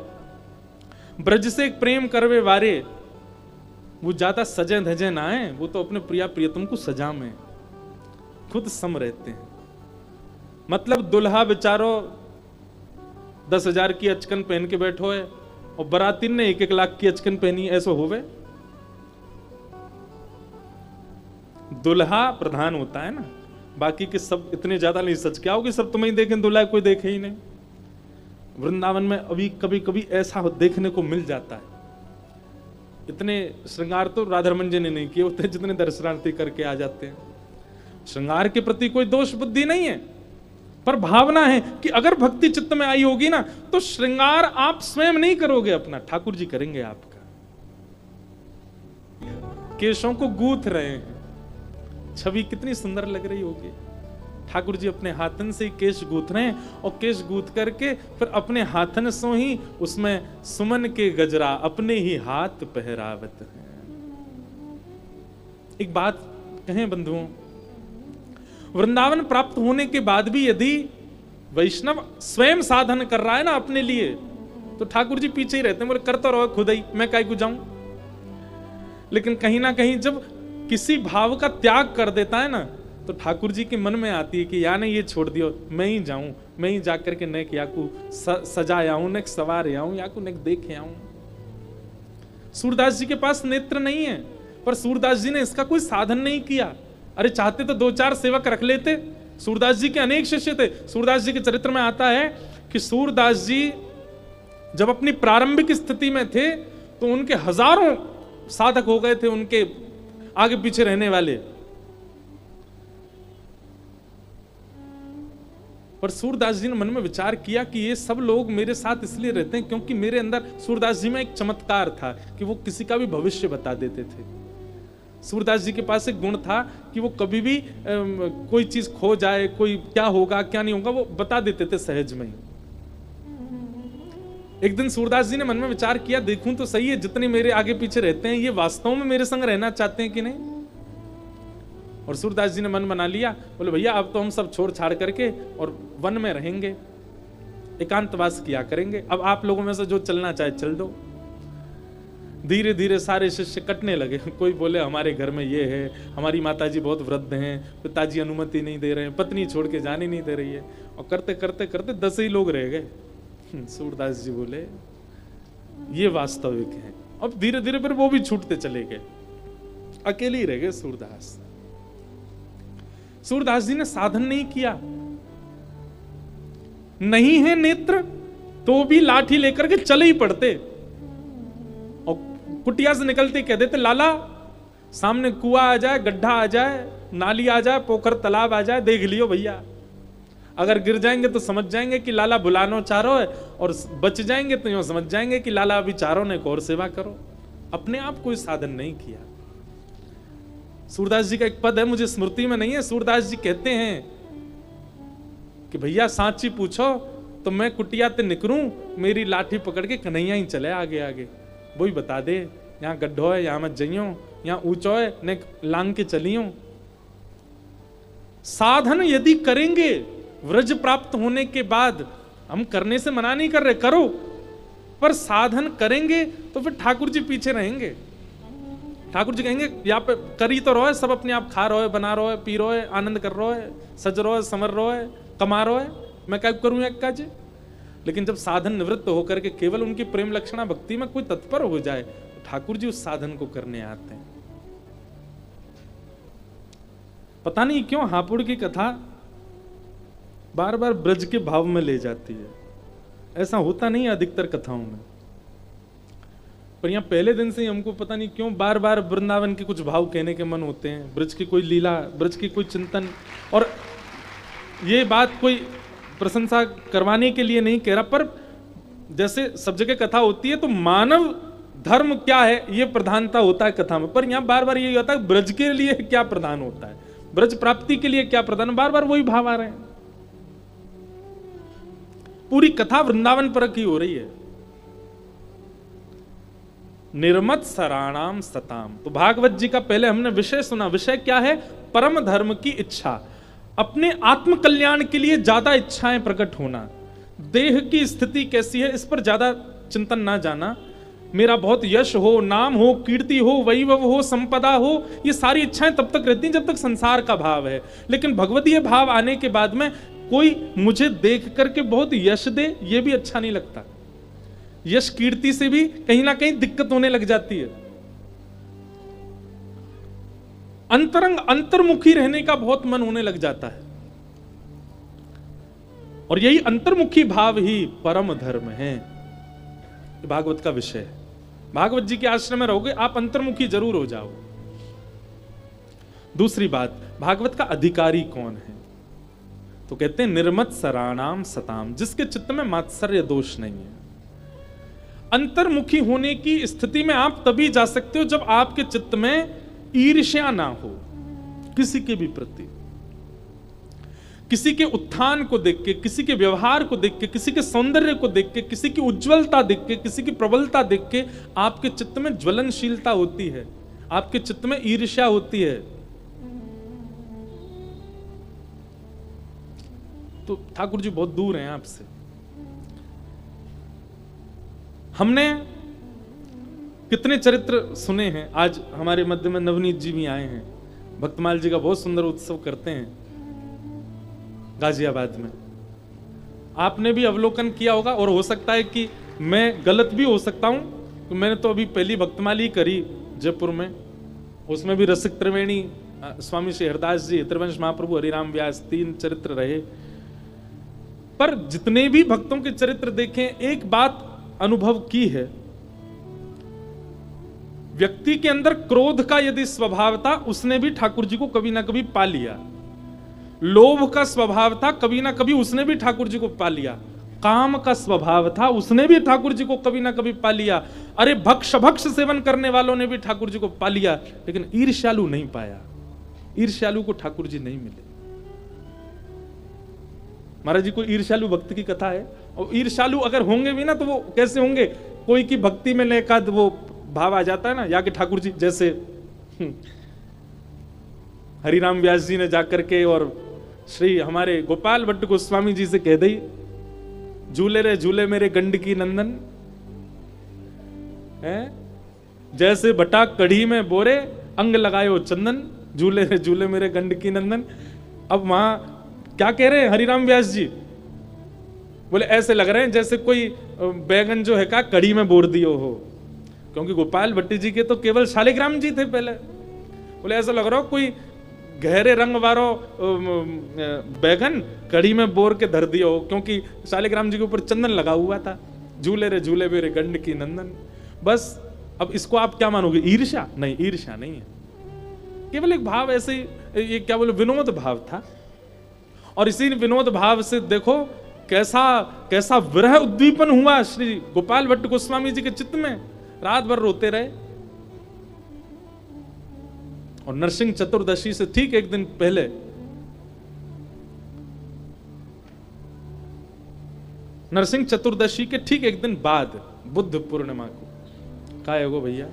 ब्रज से एक प्रेम करवे वारे, वो ज्यादा सजे धजे ना है, वो तो अपने प्रिया प्रियतम को सजा में खुद सम रहते हैं। मतलब दुल्हा बेचारो 10,000 की अचकन पहन के बैठो है और बरातीन ने 1-1 लाख की अचकन पहनी, ऐसा होवे? दुल्हा प्रधान होता है ना, बाकी के सब इतने ज्यादा नहीं सच क्या होगी, सब तुम्हें देखें, दुल्हा कोई देखे ही नहीं। वृंदावन में अभी कभी कभी ऐसा देखने को मिल जाता है। इतने श्रृंगार तो राधा रमन जी ने नहीं किए होते जितने दर्शनार्थी करके आ जाते हैं। श्रृंगार के प्रति कोई दोष बुद्धि नहीं है, पर भावना है कि अगर भक्ति चित्त में आई होगी ना तो श्रृंगार आप स्वयं नहीं करोगे अपना, ठाकुर जी करेंगे आपका। केशों को गूंथ रहे हैं, छवि कितनी सुंदर लग रही होगी। ठाकुर जी अपने हाथन से ही केश गूंथ रहे हैं और केश गूंथ करके फिर अपने हाथन से ही उसमें सुमन के गजरा अपने ही हाथ पहरावत हैं। एक बात कहें बंधुओं, वृंदावन प्राप्त होने के बाद भी यदि वैष्णव स्वयं साधन कर रहा है ना अपने लिए, तो ठाकुर जी पीछे ही रहते हैं, बोले करता रहो खुद ही, मैं काहे को जाऊं। लेकिन कहीं ना कहीं जब किसी भाव का त्याग कर देता है ना तो ठाकुर जी के मन में आती है कि या नहीं ये छोड़ दियो, मैं ही जाऊं, मैं ही जाकर के नेक याकू सजाए आऊं, नेक सवार आऊं, याकू नेक देखे आऊं। सूरदास जी के पास नेत्र नहीं है, पर सूरदास जी ने इसका कोई साधन नहीं किया। अरे चाहते तो 2-4 सेवक रख लेते। सूरदास जी के अनेक शिष्य थे। सूरदास जी के चरित्र में आता है कि सूरदास जी जब अपनी प्रारंभिक स्थिति में थे तो उनके हजारों साधक हो गए थे, उनके आगे पीछे रहने वाले। पर सूरदास जी ने मन में विचार किया कि ये सब लोग मेरे साथ इसलिए रहते हैं क्योंकि मेरे अंदर सूरदास जी में एक चमत्कार था कि वो किसी का भी भविष्य बता देते थे। सूरदास जी के पास एक गुण था कि वो कभी भी कोई चीज खो जाए, कोई क्या होगा क्या नहीं होगा, वो बता देते थे सहज में ही। एक दिन सूरदास जी ने मन में विचार किया, देखूं तो सही है जितने मेरे आगे पीछे रहते हैं ये वास्तव में मेरे संग रहना चाहते हैं कि नहीं। और सूरदास जी ने मन बना लिया, बोले भैया अब तो हम सब छोड़ छाड़ करके और वन में रहेंगे, एकांतवास किया करेंगे, अब आप लोगों में से जो चलना चाहे चल दो। धीरे धीरे सारे शिष्य कटने लगे। कोई बोले हमारे घर में ये है, हमारी माताजी बहुत वृद्ध हैं, पिताजी अनुमति नहीं दे रहे हैं, पत्नी छोड़ के जाने नहीं दे रही है। और करते करते करते 10 ही लोग रह गए। सूरदास जी बोले ये वास्तविक है। अब धीरे धीरे फिर वो भी छूटते चले गए, अकेले ही रह गए सूरदास। सूरदास जी ने साधन नहीं किया, नहीं है नेत्र तो भी लाठी लेकर के चले ही पड़ते और कुटिया से निकलते कह देते लाला सामने कुआं आ जाए, गड्ढा आ जाए, नाली आ जाए, पोखर तालाब आ जाए, देख लियो भैया। अगर गिर जाएंगे तो समझ जाएंगे कि लाला बुलानो चारो है, और बच जाएंगे तो यूं समझ जाएंगे कि लाला अभी चारों ने और सेवा करो। अपने आप कोई साधन नहीं किया। सूरदास जी का एक पद है, मुझे स्मृति में नहीं है। सूरदास जी कहते हैं कि भैया सांची पूछो तो मैं कुटिया ते निकलूं, मेरी लाठी पकड़ के कन्हैया ही चले आगे आगे, वही बता दे यहाँ गड्ढो है, यहाँ मत जइयो, यहाँ ऊंचो है, ने लांग के चलियो। साधन यदि करेंगे व्रज प्राप्त होने के बाद हम करने से मना नहीं कर रहे, करो, पर साधन करेंगे तो फिर ठाकुर जी पीछे रहेंगे। ठाकुर जी कहेंगे यहाँ पे कर ही तो रहो है, सब अपने आप खा रहो है, बना रहो है, पी रहो है, आनंद कर रहो है, सज रहो है, समर रहो है, कमा रहो है, मैं क्या करूँ एक काज। लेकिन जब साधन निवृत्त होकर के केवल उनकी प्रेम लक्षणा भक्ति में कोई तत्पर हो जाए तो ठाकुर जी उस साधन को करने आते हैं। पता नहीं क्यों हापुड़ की कथा बार बार ब्रज के भाव में ले जाती है। ऐसा होता नहीं है अधिकतर कथाओं में, पर यहाँ पहले दिन से ही हमको पता नहीं क्यों बार बार वृंदावन के कुछ भाव कहने के मन होते हैं, ब्रज की कोई लीला, ब्रज की कोई चिंतन। और ये बात कोई प्रशंसा करवाने के लिए नहीं कह रहा, पर जैसे सब जगह कथा होती है तो मानव धर्म क्या है ये प्रधानता होता है कथा में, पर यहाँ बार बार ये होता है ब्रज के लिए क्या प्रधान होता है, ब्रज प्राप्ति के लिए क्या प्रधान, बार बार वही भाव आ रहे हैं। पूरी कथा वृंदावन परक ही हो रही है। निर्मत सराणाम सताम, तो भागवत जी का पहले हमने विषय सुना। विषय क्या है? परम धर्म की इच्छा, अपने आत्म कल्याण के लिए ज्यादा इच्छाएं प्रकट होना। देह की स्थिति कैसी है इस पर ज्यादा चिंतन ना जाना। मेरा बहुत यश हो, नाम हो, कीर्ति हो, वैभव हो, संपदा हो, ये सारी इच्छाएं तब तक रहती हैं जब तक संसार का भाव है। लेकिन भगवतीय भाव आने के बाद में कोई मुझे देख करके बहुत यश दे, ये भी अच्छा नहीं लगता। यश कीर्ति से भी कहीं ना कहीं दिक्कत होने लग जाती है। अंतरंग अंतर्मुखी रहने का बहुत मन होने लग जाता है, और यही अंतर्मुखी भाव ही परम धर्म है। भागवत का विषय है। भागवत जी के आश्रम में रहोगे आप अंतर्मुखी जरूर हो जाओ। दूसरी बात, भागवत का अधिकारी कौन है? तो कहते हैं निर्मत सराणाम सताम, जिसके चित्त में मात्सर्य दोष नहीं है। अंतर्मुखी होने की स्थिति में आप तभी जा सकते हो जब आपके चित्त में ईर्ष्या ना हो किसी के भी प्रति। किसी के उत्थान को देख के, किसी के व्यवहार को देख के, किसी के सौंदर्य को देख के, किसी की उज्जवलता देख के, किसी की प्रबलता देख के आपके चित्त में ज्वलनशीलता होती है, आपके चित्त में ईर्ष्या होती है। तो ठाकुर जी बहुत दूर हैं आपसे। हमने कितने चरित्र सुने हैं। आज हमारे मध्य में नवनीत जी भी आए हैं, भक्तमाल जी का बहुत सुंदर उत्सव करते हैं गाजियाबाद में। आपने भी अवलोकन किया होगा, और हो सकता है कि मैं गलत भी हो सकता हूं, तो मैंने तो अभी पहली भक्तमाल ही करी जयपुर में, उसमें भी रसिक त्रिवेणी, स्वामी श्री हरदास जी, त्रिवंश महाप्रभु, हरिराम व्यास, 3 चरित्र रहे। पर जितने भी भक्तों के चरित्र देखें, एक बात अनुभव की है, व्यक्ति के अंदर क्रोध का यदि स्वभाव था, उसने भी ठाकुर जी को कभी ना कभी पा लिया। लोभ का स्वभाव था, कभी ना कभी उसने भी ठाकुर जी को पा लिया। काम का स्वभाव था, उसने भी ठाकुर जी को कभी ना कभी पा लिया। अरे भक्ष सेवन करने वालों ने भी ठाकुर जी को पा लिया, लेकिन ईर्ष्यालु नहीं पाया। ईर्ष्यालु को ठाकुर जी नहीं मिले। महाराज जी को ईर्ष्यालु भक्त की कथा है, और ईर्ष्यालु अगर होंगे भी ना तो वो कैसे होंगे? कोई की भक्ति में लेकर वो भाव आ जाता है ना, या कि ठाकुर जी जैसे हरिराम व्यास जी ने जाकर के और श्री हमारे गोपाल भट्ट गोस्वामी जी से कह दी, झूले रे झूले मेरे गंडकी नंदन, है जैसे भटा कढ़ी में बोरे, अंग लगायो चंदन, झूले रे झूले मेरे गंडकी नंदन। अब वहां क्या कह रहे हैं हरिराम व्यास जी? बोले ऐसे लग रहे हैं जैसे कोई बैगन जो है का कढ़ी में बोर दियो हो, क्योंकि गोपाल भट्टी जी के तो केवल शालिग्राम जी थे पहले। बोले ऐसा लग रहा हो कोई गहरे रंग वारो बैगन कढ़ी में बोर के धर दियो हो, क्योंकि शालिग्राम जी के ऊपर चंदन लगा हुआ था। झूले रे झूले मेरे गंडकी नंदन। बस अब इसको आप क्या मानोगे? ईर्ष्या? नहीं, ईर्ष्या नहीं है, केवल एक भाव ऐसे ही, ये क्या बोले, विनोद भाव था। और इसी विनोद भाव से देखो कैसा कैसा विरह उद्दीपन हुआ श्री गोपाल भट्ट गोस्वामी जी के चित्त में। रात भर रोते रहे। और नरसिंह चतुर्दशी से ठीक एक दिन पहले नरसिंह चतुर्दशी के ठीक एक दिन बाद बुद्ध पूर्णिमा को काय हो भैया,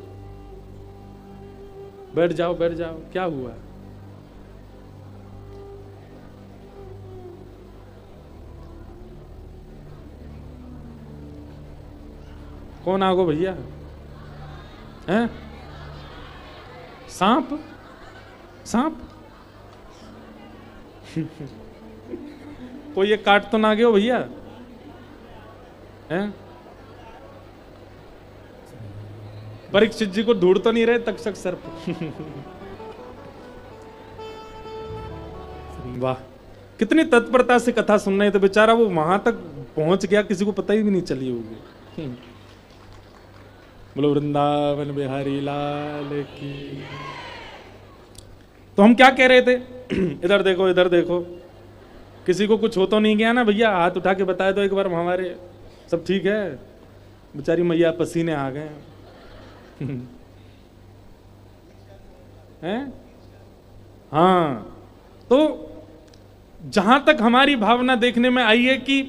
बैठ जाओ बैठ जाओ, क्या हुआ? कौन आगो भैया? हैं? सांप? सांप? कोई ये काट तो ना गयो भैया? हैं? परीक्षित जी को ढूंढ तो नहीं रहे तक्षक सर्प? वाह, कितनी तत्परता से कथा सुन रहे थे। बेचारा वो वहां तक पहुंच गया, किसी को पता ही भी नहीं चली होगी। बोलो वृंदावन बिहारी लाल की। तो हम क्या कह रहे थे? इधर देखो, इधर देखो। किसी को कुछ हो तो नहीं गया ना भैया? हाथ उठा के बताए तो एक बार, हमारे सब ठीक है? बेचारी मैया पसीने आ गए हैं? हाँ, तो जहां तक हमारी भावना देखने में आई है कि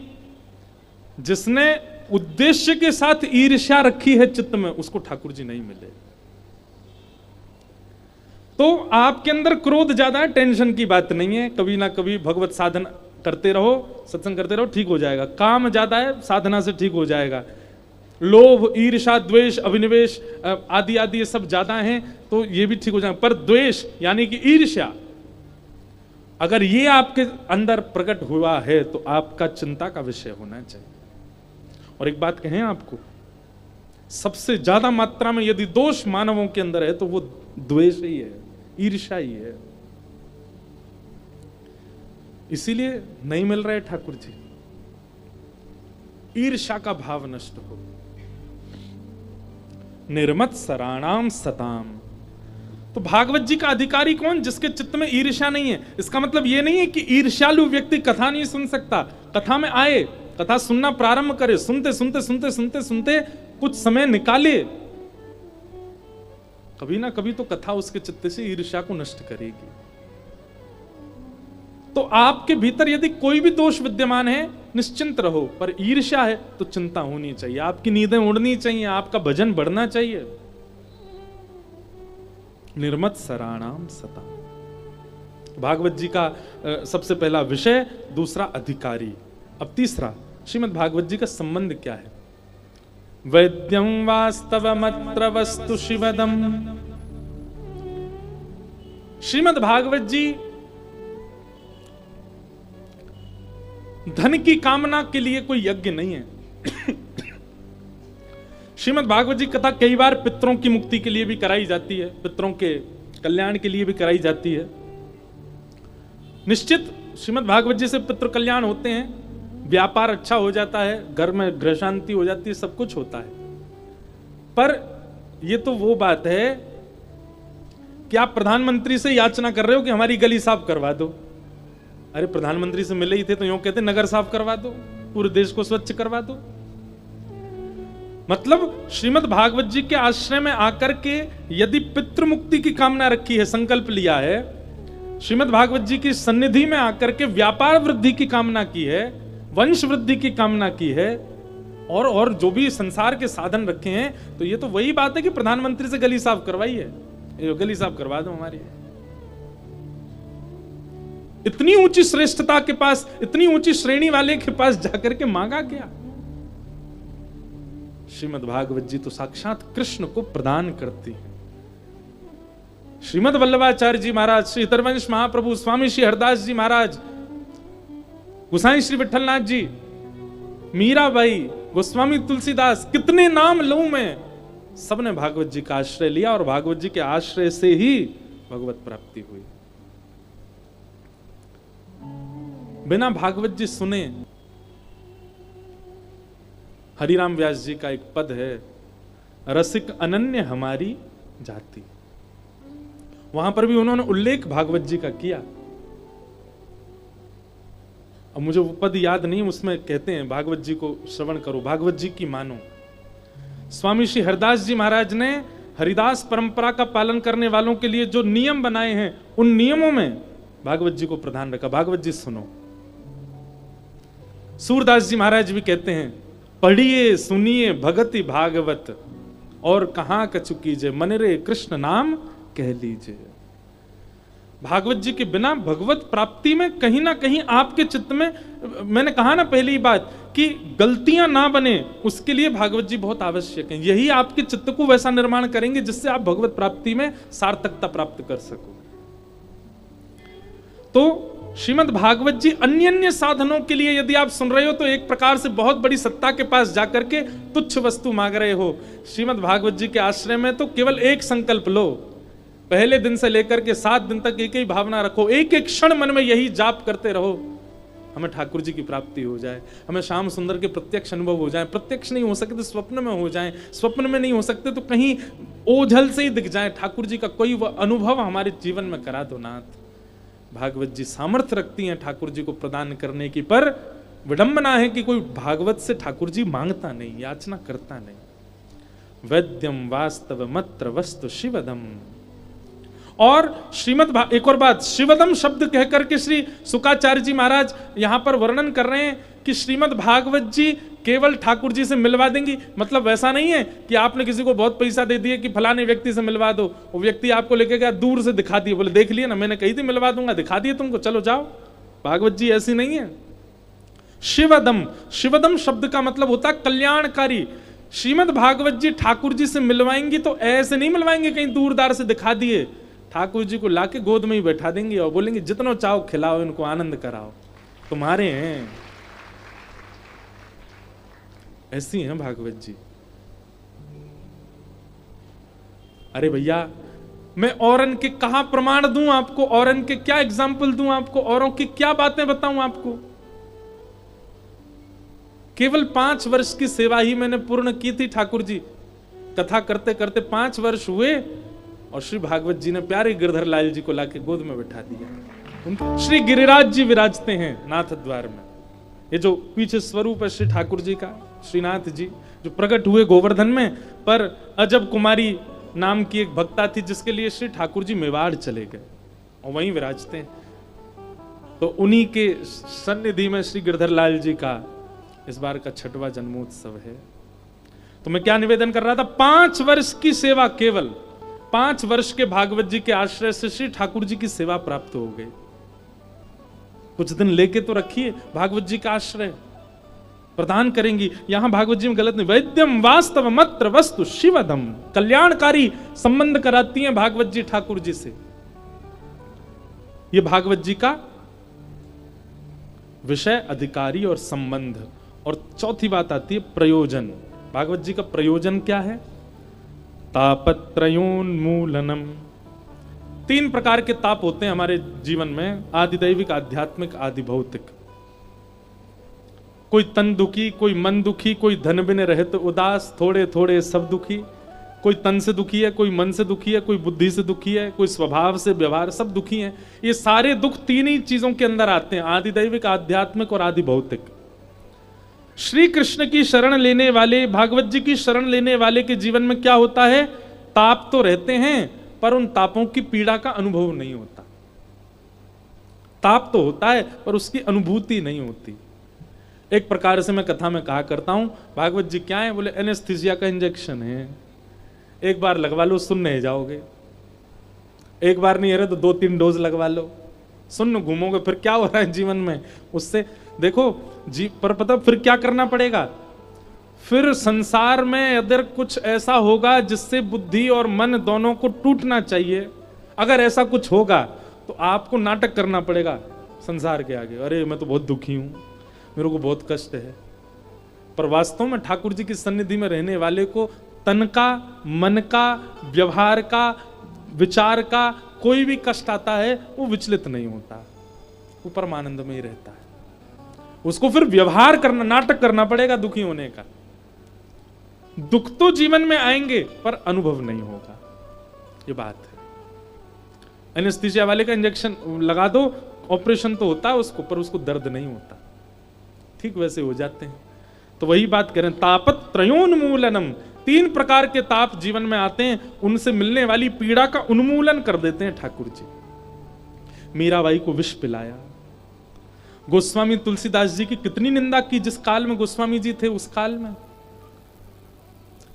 जिसने उद्देश्य के साथ ईर्ष्या रखी है चित्त में, उसको ठाकुर जी नहीं मिले। तो आपके अंदर क्रोध ज्यादा है, टेंशन की बात नहीं है। कभी ना कभी भगवत साधन करते रहो, सत्संग करते रहो, ठीक हो जाएगा। काम ज्यादा है, साधना से ठीक हो जाएगा। लोभ, ईर्ष्या, द्वेष, अभिनिवेश आदि आदि ये सब ज्यादा हैं, तो ये भी ठीक हो जाएगा। पर द्वेष यानी कि ईर्ष्या, अगर ये आपके अंदर प्रकट हुआ है तो आपका चिंता का विषय होना चाहिए। और एक बात कहें आपको, सबसे ज्यादा मात्रा में यदि दोष मानवों के अंदर है तो वो द्वेष ही है, ईर्ष्या ही है। इसीलिए नहीं मिल रहे ठाकुर जी। ईर्ष्या का भाव नष्ट हो। निर्मत सराणाम सताम। तो भागवत जी का अधिकारी कौन? जिसके चित्त में ईर्ष्या नहीं है। इसका मतलब यह नहीं है कि ईर्ष्यालु व्यक्ति कथा नहीं सुन सकता। कथा में आए, कथा सुनना प्रारंभ करे, सुनते सुनते सुनते सुनते सुनते कुछ समय निकाले, कभी ना कभी तो कथा उसके चित्त से ईर्ष्या को नष्ट करेगी। तो आपके भीतर यदि कोई भी दोष विद्यमान है, निश्चिंत रहो। पर ईर्ष्या है तो चिंता होनी चाहिए, आपकी नींदें उड़नी चाहिए, आपका भजन बढ़ना चाहिए। निर्मत सराणाम सता। भागवत जी का सबसे पहला विषय, दूसरा अधिकारी। अब तीसरा, श्रीमद् भागवत जी का संबंध क्या है? वैद्यं वास्तवमत्र वस्तु शिवदम। श्रीमद् भागवत जी धन की कामना के लिए कोई यज्ञ नहीं है। श्रीमद् भागवत जी कथा कई बार पितरों की मुक्ति के लिए भी कराई जाती है, पितरों के कल्याण के लिए भी कराई जाती है। निश्चित श्रीमद् भागवत जी से पितृ कल्याण होते हैं, व्यापार अच्छा हो जाता है, घर में गृह शांति हो जाती है, सब कुछ होता है। पर यह तो वो बात है कि आप प्रधानमंत्री से याचना कर रहे हो कि हमारी गली साफ करवा दो। अरे प्रधानमंत्री से मिले ही थे तो यूं कहते नगर साफ करवा दो, पूरे देश को स्वच्छ करवा दो। मतलब श्रीमद् भागवत जी के आश्रय में आकर के यदि पितृ मुक्ति की कामना रखी है, संकल्प लिया है, श्रीमद् भागवत जी की सन्निधि में आकर के व्यापार वृद्धि की कामना की है, वंश वृद्धि की कामना की है, और जो भी संसार के साधन रखे हैं, तो ये तो वही बात है कि प्रधानमंत्री से गली साफ करवाई है, गली साफ करवा दो हमारी। इतनी ऊंची श्रेष्ठता के पास, इतनी ऊंची श्रेणी वाले के पास जाकर के मांगा क्या? श्रीमद् भागवत जी तो साक्षात कृष्ण को प्रदान करती है। श्रीमद् वल्लभाचार्य जी महाराज, श्री हितरवंश महाप्रभु, स्वामी श्री हरदास जी महाराज, गोसाई श्री विठलनाथ जी, मीराबाई, गोस्वामी तुलसीदास, कितने नाम लूं मैं, सबने भागवत जी का आश्रय लिया और भागवत जी के आश्रय से ही भगवत प्राप्ति हुई। बिना भागवत जी सुने, हरिराम व्यास जी का एक पद है, रसिक अनन्य हमारी जाति। वहां पर भी उन्होंने उल्लेख भागवत जी का किया। अब मुझे वो पद याद नहीं, उसमें कहते हैं भागवत जी को श्रवण करो, भागवत जी की मानो। स्वामी श्री हरदास जी महाराज ने हरिदास परंपरा का पालन करने वालों के लिए जो नियम बनाए हैं, उन नियमों में भागवत जी को प्रधान रखा। भागवत जी सुनो। सूरदास जी महाराज भी कहते हैं, पढ़िए सुनिए भगति भागवत, और कहां कछु कीजिए, मन रे कृष्ण नाम कह लीजिए। भागवत जी के बिना भगवत प्राप्ति में कहीं ना कहीं आपके चित्त में, मैंने कहा ना पहली बात कि गलतियां ना बने, उसके लिए भागवत जी बहुत आवश्यक हैं। यही आपके चित्त को वैसा निर्माण करेंगे जिससे आप भगवत प्राप्ति में सार्थकता प्राप्त कर सको। तो श्रीमद् भागवत जी अन्य अन्य साधनों के लिए यदि आप सुन रहे हो तो एक प्रकार से बहुत बड़ी सत्ता के पास जाकर के तुच्छ वस्तु मांग रहे हो। श्रीमद् भागवत जी के आश्रय में तो केवल एक संकल्प लो, पहले दिन से लेकर के 7 दिन तक एक ही भावना रखो, एक एक क्षण मन में यही जाप करते रहो, हमें ठाकुर जी की प्राप्ति हो जाए, हमें श्याम सुंदर के प्रत्यक्ष अनुभव हो जाए। प्रत्यक्ष नहीं हो सकते तो स्वप्न में हो जाए, स्वप्न में नहीं हो सकते तो कहीं ओझल से ही दिख जाए, ठाकुर जी का कोई अनुभव हमारे जीवन में करा दो नाथ। भागवत जी सामर्थ्य रखती हैं ठाकुर जी को प्रदान करने की, पर विडंबना है कि कोई भागवत से ठाकुर जी मांगता नहीं, याचना करता नहीं। वैद्यम वास्तव मत्र वस्तु शिवदम। और एक और बात, शिवदम शब्द कहकर के श्री शुकाचार्य जी महाराज यहां पर वर्णन कर रहे हैं कि श्रीमद् भागवत जी केवल ठाकुर जी से मिलवा देंगी। मतलब वैसा नहीं है कि आपने किसी को बहुत पैसा दे दिए कि फलाने व्यक्ति से मिलवा दो, वो व्यक्ति आपको लेके गया, दूर से दिखा दिए, बोले देख लिए ना मैंने कही थी मिलवा दूंगा, दिखा दिए तुमको, चलो जाओ। भागवत जी ऐसी नहीं है। शिवदम, शिवदम शब्द का मतलब होता है कल्याणकारी। श्रीमद् भागवत जी ठाकुर जी से मिलवाएंगी तो ऐसे नहीं मिलवाएंगे कहीं दूरदार से दिखा दिए, ठाकुर जी को लाके गोद में ही बैठा देंगे और बोलेंगे जितना चाहो खिलाओ, इनको आनंद कराओ, तुम्हारे हैं। ऐसी हैं भागवत जी। अरे भैया मैं औरन के कहां प्रमाण दूं आपको, औरन के क्या एग्जाम्पल दूं आपको, औरों की क्या बातें बताऊं आपको। केवल 5 वर्ष की सेवा ही मैंने पूर्ण की थी ठाकुर जी, कथा करते करते 5 वर्ष हुए और श्री भागवत जी ने प्यारे गिरधर लाल जी को लाके गोद में बैठा दिया। श्री गिरिराज जी विराजते हैं नाथ द्वार में। ये जो पीछे स्वरूप है श्री ठाकुर जी का, श्रीनाथ जी जो प्रकट हुए गोवर्धन में, पर अजब कुमारी नाम की एक भक्ता थी जिसके लिए श्री ठाकुर जी मेवाड़ चले गए और वहीं विराजते हैं। तो उन्हीं के सन्निधि में श्री गिरधर लाल जी का इस बार का 6वां जन्मोत्सव है। तो मैं क्या निवेदन कर रहा था, 5 वर्ष की सेवा, केवल 5 वर्ष के भागवत जी के आश्रय से श्री ठाकुर जी की सेवा प्राप्त हो गई। कुछ दिन लेके तो रखिए, भागवत जी का आश्रय प्रदान करेंगी। यहां भागवत जी में गलत नहीं, वैद्यम वास्तव मत्र वस्तु शिवदम, कल्याणकारी संबंध कराती हैं भागवत जी ठाकुर जी से। यह भागवत जी का विषय, अधिकारी और संबंध। और चौथी बात आती है प्रयोजन। भागवत जी का प्रयोजन क्या है? तापत्रयोन्मूलनम। 3 प्रकार के ताप होते हैं हमारे जीवन में, आदिदैविक, आध्यात्मिक, आदि भौतिक। कोई तन दुखी, कोई मन दुखी, कोई धन बिन रहत उदास, थोड़े थोड़े सब दुखी। कोई तन से दुखी है, कोई मन से दुखी है, कोई बुद्धि से दुखी है, कोई स्वभाव से, व्यवहार, सब दुखी हैं। ये सारे दुख 3 ही चीजों के अंदर आते हैं, आदिदैविक, आध्यात्मिक और आदि भौतिक। श्री कृष्ण की शरण लेने वाले, भागवत जी की शरण लेने वाले के जीवन में क्या होता है? ताप तो रहते हैं पर उन तापों की पीड़ा का अनुभव नहीं होता। ताप तो होता है पर उसकी अनुभूति नहीं होती। एक प्रकार से मैं कथा में कहा करता हूं, भागवत जी क्या है? बोले एनेस्थीसिया का इंजेक्शन है, एक बार लगवा लो सुन नहीं जाओगे, एक बार नहीं है तो 2-3 डोज लगवा लो, सुन घूमोगे, फिर क्या हो रहा है जीवन में उससे देखो जी। पर पता फिर क्या करना पड़ेगा? फिर संसार में अगर कुछ ऐसा होगा जिससे बुद्धि और मन दोनों को टूटना चाहिए, अगर ऐसा कुछ होगा तो आपको नाटक करना पड़ेगा संसार के आगे। अरे मैं तो बहुत दुखी हूं, मेरे को बहुत कष्ट है। पर वास्तव में ठाकुर जी की सन्निधि में रहने वाले को तन का, मन का, व्यवहार का, विचार का कोई भी कष्ट आता है वो विचलित नहीं होता, वो परमानंद में ही रहता है। उसको फिर व्यवहार करना, नाटक करना पड़ेगा दुखी होने का। दुख तो जीवन में आएंगे पर अनुभव नहीं होगा, ये बात है। एनेस्थीसिया वाले का इंजेक्शन लगा दो, ऑपरेशन तो होता है उसको, पर उसको दर्द नहीं होता, ठीक वैसे हो जाते हैं। तो वही बात करें, तापत त्रयोन्मूलनम। 3 प्रकार के ताप जीवन में आते हैं, उनसे मिलने वाली पीड़ा का उन्मूलन कर देते हैं ठाकुर जी। मीराबाई को विष पिलाया, गोस्वामी तुलसीदास जी की कितनी निंदा की, जिस काल में गोस्वामी जी थे उस काल में।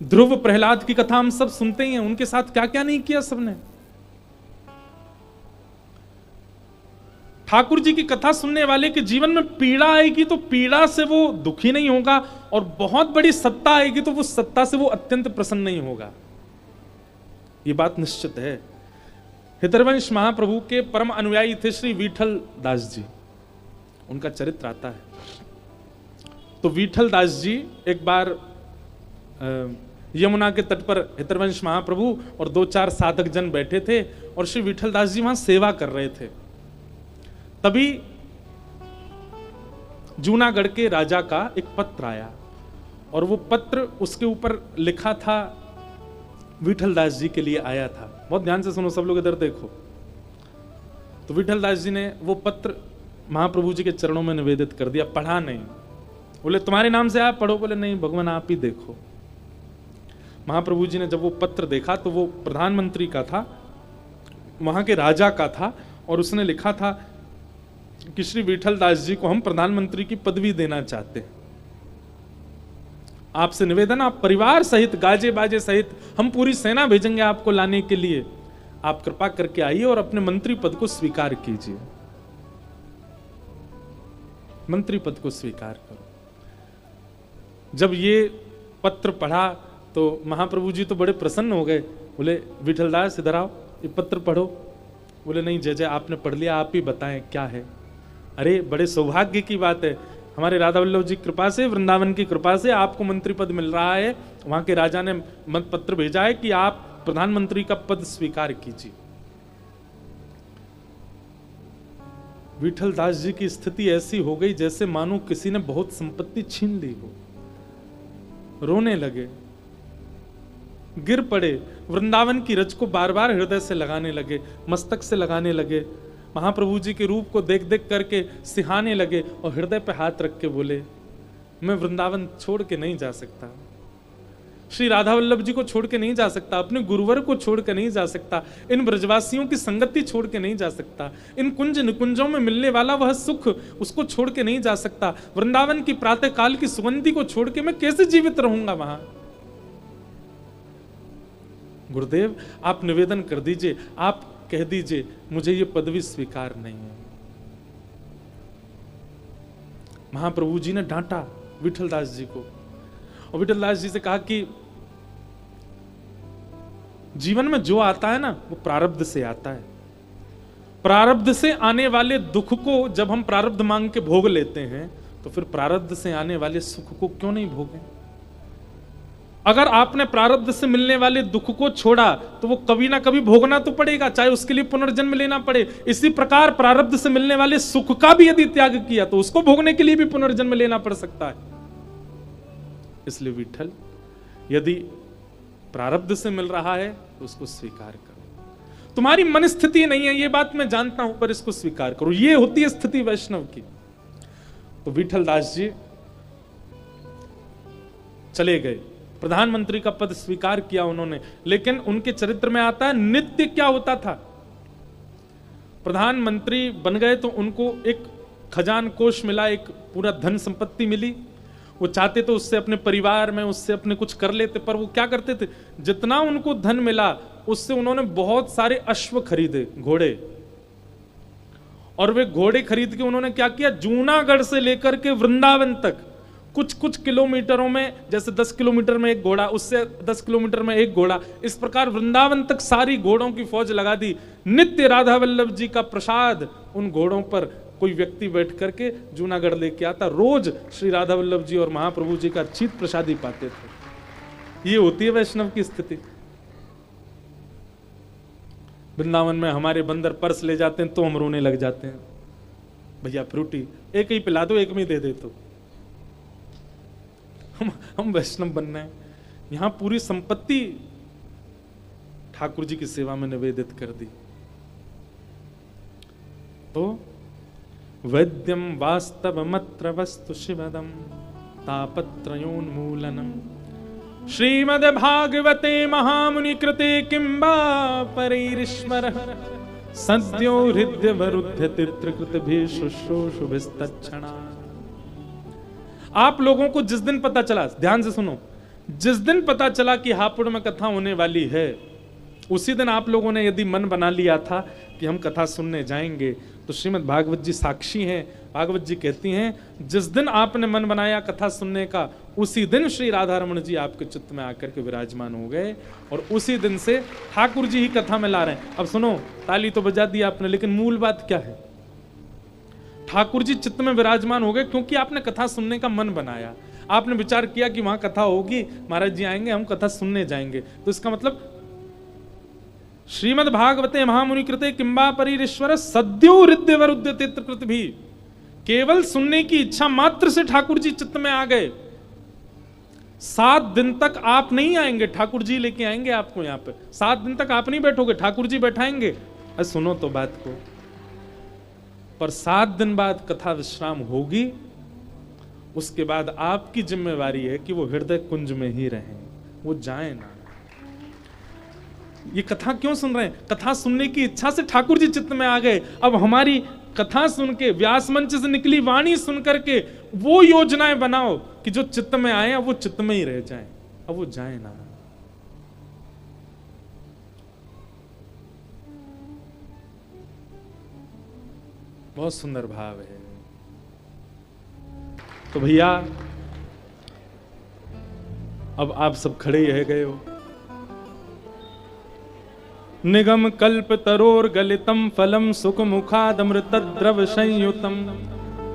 ध्रुव प्रहलाद की कथा हम सब सुनते ही हैं, उनके साथ क्या क्या नहीं किया सबने। ठाकुर जी की कथा सुनने वाले के जीवन में पीड़ा आएगी तो पीड़ा से वो दुखी नहीं होगा, और बहुत बड़ी सत्ता आएगी तो वो सत्ता से वो अत्यंत प्रसन्न नहीं होगा। ये बात निश्चित है। हितरवंश महाप्रभु के परम अनुयायी थे श्री विठल दास जी, उनका चरित्र आता है। तो विठल दास जी एक बार यमुना के तट पर हितरवंश महाप्रभु और 2-4 साधक जन बैठे थे और श्री विठल दास जी वहां सेवा कर रहे थे। तभी जूनागढ़ के राजा का एक पत्र आया और वो पत्र उसके ऊपर लिखा था, विठल दास जी के लिए आया था। बहुत ध्यान से सुनो सब लोग, इधर देखो। तो विठल दास जी ने वो पत्र महाप्रभु जी के चरणों में निवेदित कर दिया, पढ़ा नहीं। बोले तुम्हारे नाम से आप पढ़ो, बोले नहीं भगवान आप ही देखो। महाप्रभु जी ने जब वो पत्र देखा तो वो प्रधानमंत्री का था, वहां के राजा का था, और उसने लिखा था कि श्री विठल दास जी को हम प्रधानमंत्री की पदवी देना चाहते हैं। आपसे निवेदन, आप परिवार सहित गाजे बाजे सहित हम पूरी सेना भेजेंगे आपको लाने के लिए, आप कृपा करके आइए और अपने मंत्री पद को स्वीकार कीजिए, मंत्री पद को स्वीकार करो। जब ये पत्र पढ़ा तो महाप्रभु जी तो बड़े प्रसन्न हो गए। बोले विठल दास इधर आओ, ये पत्र पढ़ो। बोले नहीं जय जय आपने पढ़ लिया, आप ही बताएं क्या है। अरे बड़े सौभाग्य की बात है, हमारे राधा वल्लभ जी कृपा से, वृंदावन की कृपा से आपको मंत्री पद मिल रहा है। वहां के राजा ने मत पत्र भेजा है कि आप प्रधानमंत्री का पद स्वीकार कीजिए। विठल दास जी की स्थिति ऐसी हो गई जैसे मानो किसी ने बहुत संपत्ति छीन ली हो। रोने लगे, गिर पड़े, वृंदावन की रज को बार बार हृदय से लगाने लगे, मस्तक से लगाने लगे, महाप्रभु जी के रूप को देख देख करके सिहाने लगे और हृदय पे हाथ रख के बोले मैं वृंदावन छोड़ के नहीं जा सकता, श्री राधा वल्लभ जी को छोड़ के नहीं जा सकता, अपने गुरुवर को छोड़ के नहीं जा सकता, इन ब्रजवासियों की संगति छोड़ के नहीं जा सकता, इन कुंज निकुंजों में मिलने वाला वह सुख उसको छोड़ के नहीं जा सकता, वृंदावन की प्रातः काल की सुगंधि को छोड़ के मैं कैसे जीवित रहूंगा वहां। गुरुदेव आप निवेदन कर दीजिए, आप कह दीजिए मुझे ये पदवी स्वीकार नहीं है। महाप्रभु जी ने डांटा विठल दास जी को और विठल दास जी से कहा कि जीवन में जो आता है ना वो प्रारब्ध से आता है। प्रारब्ध से आने वाले दुख को जब हम प्रारब्ध मांग के भोग लेते हैं तो फिर प्रारब्ध से आने वाले सुख को क्यों नहीं भोगें। अगर आपने प्रारब्ध से मिलने वाले दुख को छोड़ा तो वो कभी ना कभी भोगना तो पड़ेगा, चाहे उसके लिए पुनर्जन्म लेना पड़े। इसी प्रकार प्रारब्ध से मिलने वाले सुख का भी यदि त्याग किया तो उसको भोगने के लिए भी पुनर्जन्म लेना पड़ सकता है। इसलिए विठल यदि प्रारब्ध से मिल रहा है तो उसको स्वीकार करो। तुम्हारी मन स्थिति नहीं है ये बात मैं जानता हूं, पर इसको स्वीकार करो। ये होती है स्थिति वैष्णव की। तो विठल दास जी चले गए, प्रधानमंत्री का पद स्वीकार किया उन्होंने, लेकिन उनके चरित्र में आता है नित्य क्या होता था। प्रधानमंत्री बन गए तो उनको एक खजान कोष मिला, एक पूरा धन संपत्ति मिली। वो चाहते तो उससे अपने परिवार में उससे अपने कुछ कर लेते, पर वो क्या करते थे, जितना उनको धन मिला उससे उन्होंने बहुत सारे अश्व खरीदे, घोड़े, और वे घोड़े खरीद के उन्होंने क्या किया, जूनागढ़ से लेकर के वृंदावन तक कुछ कुछ किलोमीटरों में, जैसे 10 किलोमीटर में एक घोड़ा, उससे 10 किलोमीटर में एक घोड़ा, इस प्रकार वृंदावन तक सारी घोड़ों की फौज लगा दी। नित्य राधा वल्लभ जी का प्रसाद उन घोड़ों पर कोई व्यक्ति बैठ करके जूनागढ़ लेके आता, रोज श्री राधा वल्लभ जी और महाप्रभु जी का चीत प्रसादी पाते थे। ये होती है वैष्णव की स्थिति। वृंदावन में हमारे बंदर पर्स ले जाते हैं तो हम रोने लग जाते हैं, भैया फ्रूटी एक ही पिला दो, एक में दे दे तो हम वैष्णव बनना है। यहां पूरी संपत्ति ठाकुर जी की सेवा में निवेदित कर दी। तो वैद्यम वास्तवमत्र वस्तु शिवदम तापत्रयोन्मूलनम श्रीमद् भागवते महामुनि कृते किंबा परैरीश्वरः सद्यो हृदय वरुद्ध तित्रकृत भी शुश्रूषुभिस्तच्छणा। आप लोगों को जिस दिन पता चला, ध्यान से सुनो, जिस दिन पता चला कि हापुड़ में कथा होने वाली है, उसी दिन आप लोगों ने यदि मन बना लिया था कि हम कथा सुनने जाएंगे, तो श्रीमद् भागवत जी साक्षी हैं। भागवत जी कहती हैं जिस दिन आपने मन बनाया कथा सुनने का, उसी दिन श्री राधा रमण जी आपके चित्त में आकर के विराजमान हो गए, और उसी दिन से ठाकुर जी ही कथा में ला रहे हैं। अब सुनो, ताली तो बजा दी आपने, लेकिन मूल बात क्या है? ठाकुर जी चित्त में विराजमान हो गए क्योंकि आपने कथा सुनने का मन बनाया। आपने विचार किया कि वहां कथा होगी, महाराज जी आएंगे, हम कथा सुनने जाएंगे। तो इसका मतलब श्रीमद् भागवते महामुनि कृते किंबा परिरीश्वर सद्यो हृदय वरुद्यते कृत भी, केवल सुनने की इच्छा मात्र से ठाकुर जी चित्त में आ गए। 7 दिन तक आप नहीं आएंगे, ठाकुर जी लेके आएंगे आपको यहाँ पे। 7 दिन तक आप नहीं बैठोगे, ठाकुर जी बैठाएंगे। अरे सुनो तो बात को, पर 7 दिन बाद कथा विश्राम होगी, उसके बाद आपकी जिम्मेवारी है कि वो हृदय कुंज में ही रहें, वो जाए ना। ये कथा क्यों सुन रहे हैं? कथा सुनने की इच्छा से ठाकुर जी चित्त में आ गए। अब हमारी कथा सुन के, व्यास मंच से निकली वाणी सुन करके वो योजनाएं बनाओ कि जो चित्त में आए अब वो चित्त में ही रह जाएं, अब वो जाए ना। बहुत सुंदर भाव है। तो भैया अब आप सब खड़े रह गए हो। निगम कल्प तरोर गलितम फलम सुख मुखादमृत द्रव संयुतम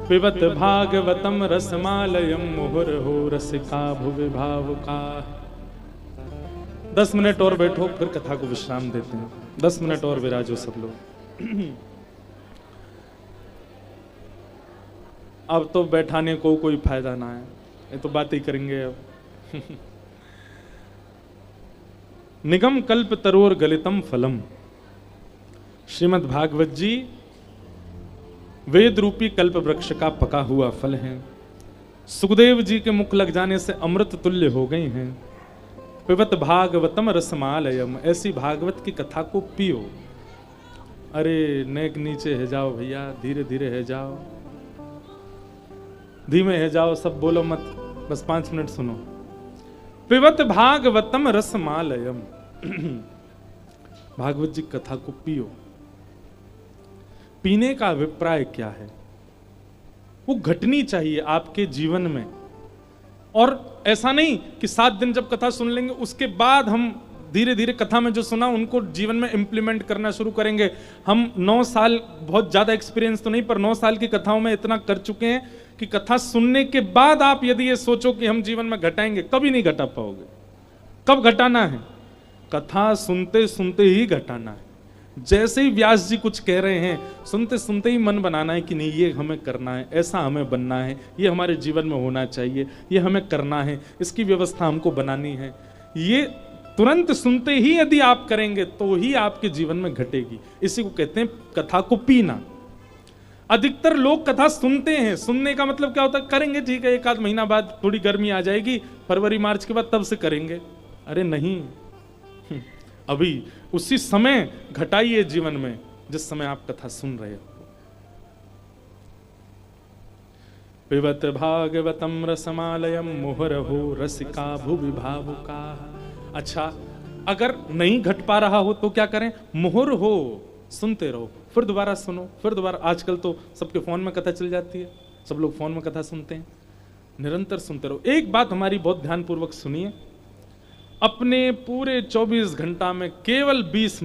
पिबत भागवतम रसमालयम मुहुर्हो रसिका भुवि भावुका। 10 मिनट और बैठो, फिर कथा को विश्राम देते हैं। 10 मिनट और विराजो सब लोग। अब तो बैठाने को कोई फायदा ना है, ये तो बात ही करेंगे अब। निगम कल्प तरोर गलितम फलम, श्रीमद् भागवत जी वेद रूपी कल्प वृक्ष का पका हुआ फल है। सुखदेव जी के मुख लग जाने से अमृत तुल्य हो गई हैं। पिबत भागवतम रसमालयम, ऐसी भागवत की कथा को पियो। अरे नेक नीचे है जाओ भैया, धीरे धीरे है जाओ, धीमे है जाओ, सब बोलो मत, बस 5 मिनट सुनो। पिबत भागवतम रसमालयम, भागवत जी कथा को पियो। पीने का अभिप्राय क्या है? वो घटनी चाहिए आपके जीवन में। और ऐसा नहीं कि 7 दिन जब कथा सुन लेंगे उसके बाद हम धीरे धीरे कथा में जो सुना उनको जीवन में इंप्लीमेंट करना शुरू करेंगे। हम 9 साल, बहुत ज्यादा एक्सपीरियंस तो नहीं, पर 9 साल की कथाओं में इतना कर चुके हैं कि कथा सुनने के बाद आप यदि ये सोचो कि हम जीवन में घटाएंगे, कभी नहीं घटा पाओगे। कब घटाना है? कथा सुनते सुनते ही घटाना है। जैसे ही व्यास जी कुछ कह रहे हैं, सुनते सुनते ही मन बनाना है कि नहीं, ये हमें करना है, ऐसा हमें बनना है, ये हमारे जीवन में होना चाहिए, ये हमें करना है, इसकी व्यवस्था हमको बनानी है। ये तुरंत सुनते ही यदि आप करेंगे तो ही आपके जीवन में घटेगी। इसी को कहते हैं कथा को पीना। अधिकतर लोग कथा सुनते हैं, सुनने का मतलब क्या होता है? करेंगे, ठीक है, 1 आध महीना बाद थोड़ी गर्मी आ जाएगी, फरवरी मार्च के बाद तब से करेंगे। अरे नहीं, अभी उसी समय घटाइए जीवन में जिस समय आप कथा सुन रहे हो। पिबत भागवतम रसमालयम मुहुर्हो रसिका भुवि भावुका। अच्छा, अगर नहीं घट पा रहा हो तो क्या करें? मुहुर्हो, सुनते रहो, फिर दोबारा सुनो, फिर दोबारा। आजकल तो सबके फोन में कथा चल जाती है, सब लोग फोन में कथा सुनते हैं। निरंतर सुनते रहो। एक बात हमारी बहुत ध्यानपूर्वक सुनिए, अपने पूरे 24 घंटा में केवल 20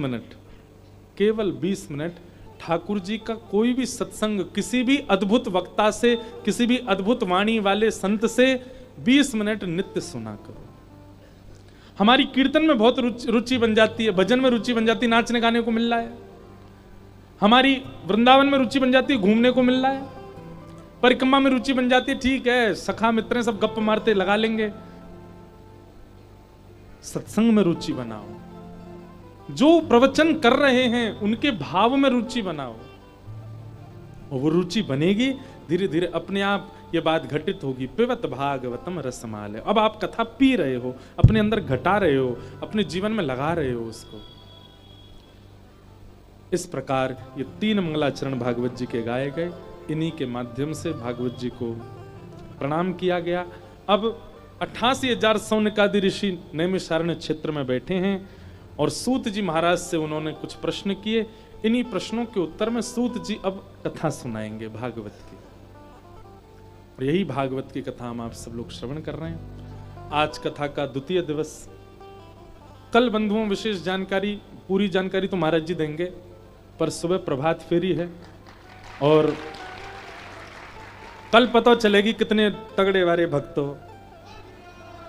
मिनट ठाकुर जी का कोई भी सत्संग, किसी भी अद्भुत वक्ता से, किसी भी अद्भुत वाणी वाले संत से 20 मिनट नित्य सुना करो। हमारी कीर्तन में बहुत रुचि बन जाती है, भजन में रुचि बन जाती है, नाचने गाने को मिल रहा है। हमारी वृंदावन में रुचि बन जाती है, घूमने को मिल रहा है। परिक्रमा में रुचि बन जाती है, ठीक है, सखा मित्र सब गप्प मारते लगा लेंगे। सत्संग में रुचि बनाओ, जो प्रवचन कर रहे हैं उनके भाव में रुचि बनाओ, और वो रुचि बनेगी, धीरे धीरे अपने आप ये बात घटित होगी। पिबत भागवतम रसमालय। अब आप कथा पी रहे हो, अपने अंदर घटा रहे हो, अपने जीवन में लगा रहे हो उसको। इस प्रकार ये 3 मंगलाचरण भागवत जी के गाए गए, इन्हीं के माध्यम से भागवत जी को प्रणाम किया गया। अब 88,000 सौनकादि ऋषि नैमिषारण्य क्षेत्र में बैठे हैं, और सूत जी महाराज से उन्होंने कुछ प्रश्न किए। इन्हीं प्रश्नों के उत्तर में सूत जी अब कथा सुनाएंगे भागवत की, और यही भागवत की कथा हम आप सब लोग श्रवण कर रहे हैं। आज कथा का द्वितीय दिवस। कल बंधुओं विशेष जानकारी, पूरी जानकारी तो महाराज जी देंगे, पर सुबह प्रभात फेरी है और कल पता चलेगी कितने तगड़े वाले भक्त हो।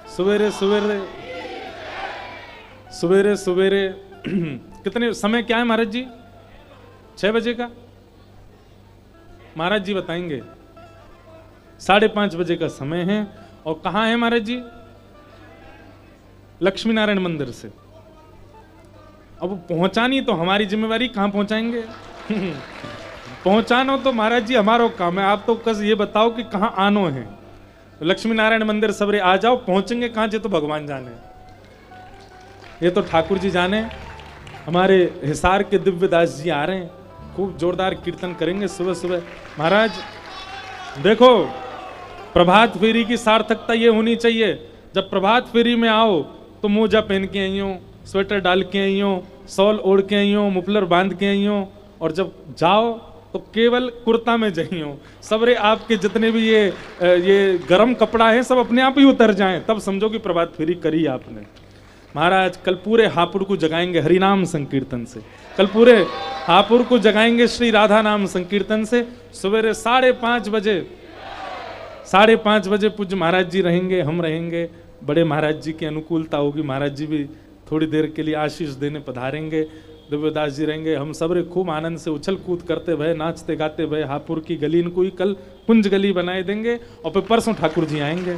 सवेरे सवेरे सवेरे सवेरे कितने समय क्या है महाराज जी? 6 बजे का महाराज जी बताएंगे। 5:30 बजे का समय है। और कहाँ है महाराज जी? लक्ष्मी नारायण मंदिर से। अब पहुंचानी तो हमारी जिम्मेवारी, कहां पहुंचाएंगे? पहुंचाना तो महाराज जी हमारा काम है। आप तो बस ये बताओ कि कहां आनो है। तो लक्ष्मी नारायण मंदिर सबरे आ जाओ, पहुंचेंगे कहां जे तो भगवान जाने, ये तो ठाकुर जी जाने। हमारे हिसार के दिव्यदास जी आ रहे हैं, खूब जोरदार कीर्तन करेंगे सुबह सुबह। महाराज देखो, प्रभात फेरी की सार्थकता ये होनी चाहिए, जब प्रभात फेरी में आओ तो मोजा पहन के आई हो, स्वेटर डाल के आई हो, शॉल ओढ़ के आई हो, मुफलर बांध के आई हो, और जब जाओ तो केवल कुर्ता में जाई हो। सबरे आपके जितने भी ये गरम कपड़ा है सब अपने आप ही उतर जाएं, तब समझो कि प्रभात फेरी करी आपने। महाराज कल पूरे हापुड़ को जगाएंगे हरिनाम संकीर्तन से, कल पूरे हापुड़ को जगाएंगे श्री राधा नाम संकीर्तन से। सवेरे 5:30 बजे 5:30 बजे पूज्य महाराज जी रहेंगे, हम रहेंगे। बड़े महाराज जी की अनुकूलता होगी, महाराज जी भी थोड़ी देर के लिए आशीष देने पधारेंगे। दिव्यदास जी रहेंगे, हम सबरे खूब आनंद से उछल कूद करते भय, नाचते गाते भय हापुड़ की गली को ही कल कुंज गली बनाए देंगे। और फिर परसों ठाकुर जी आएंगे।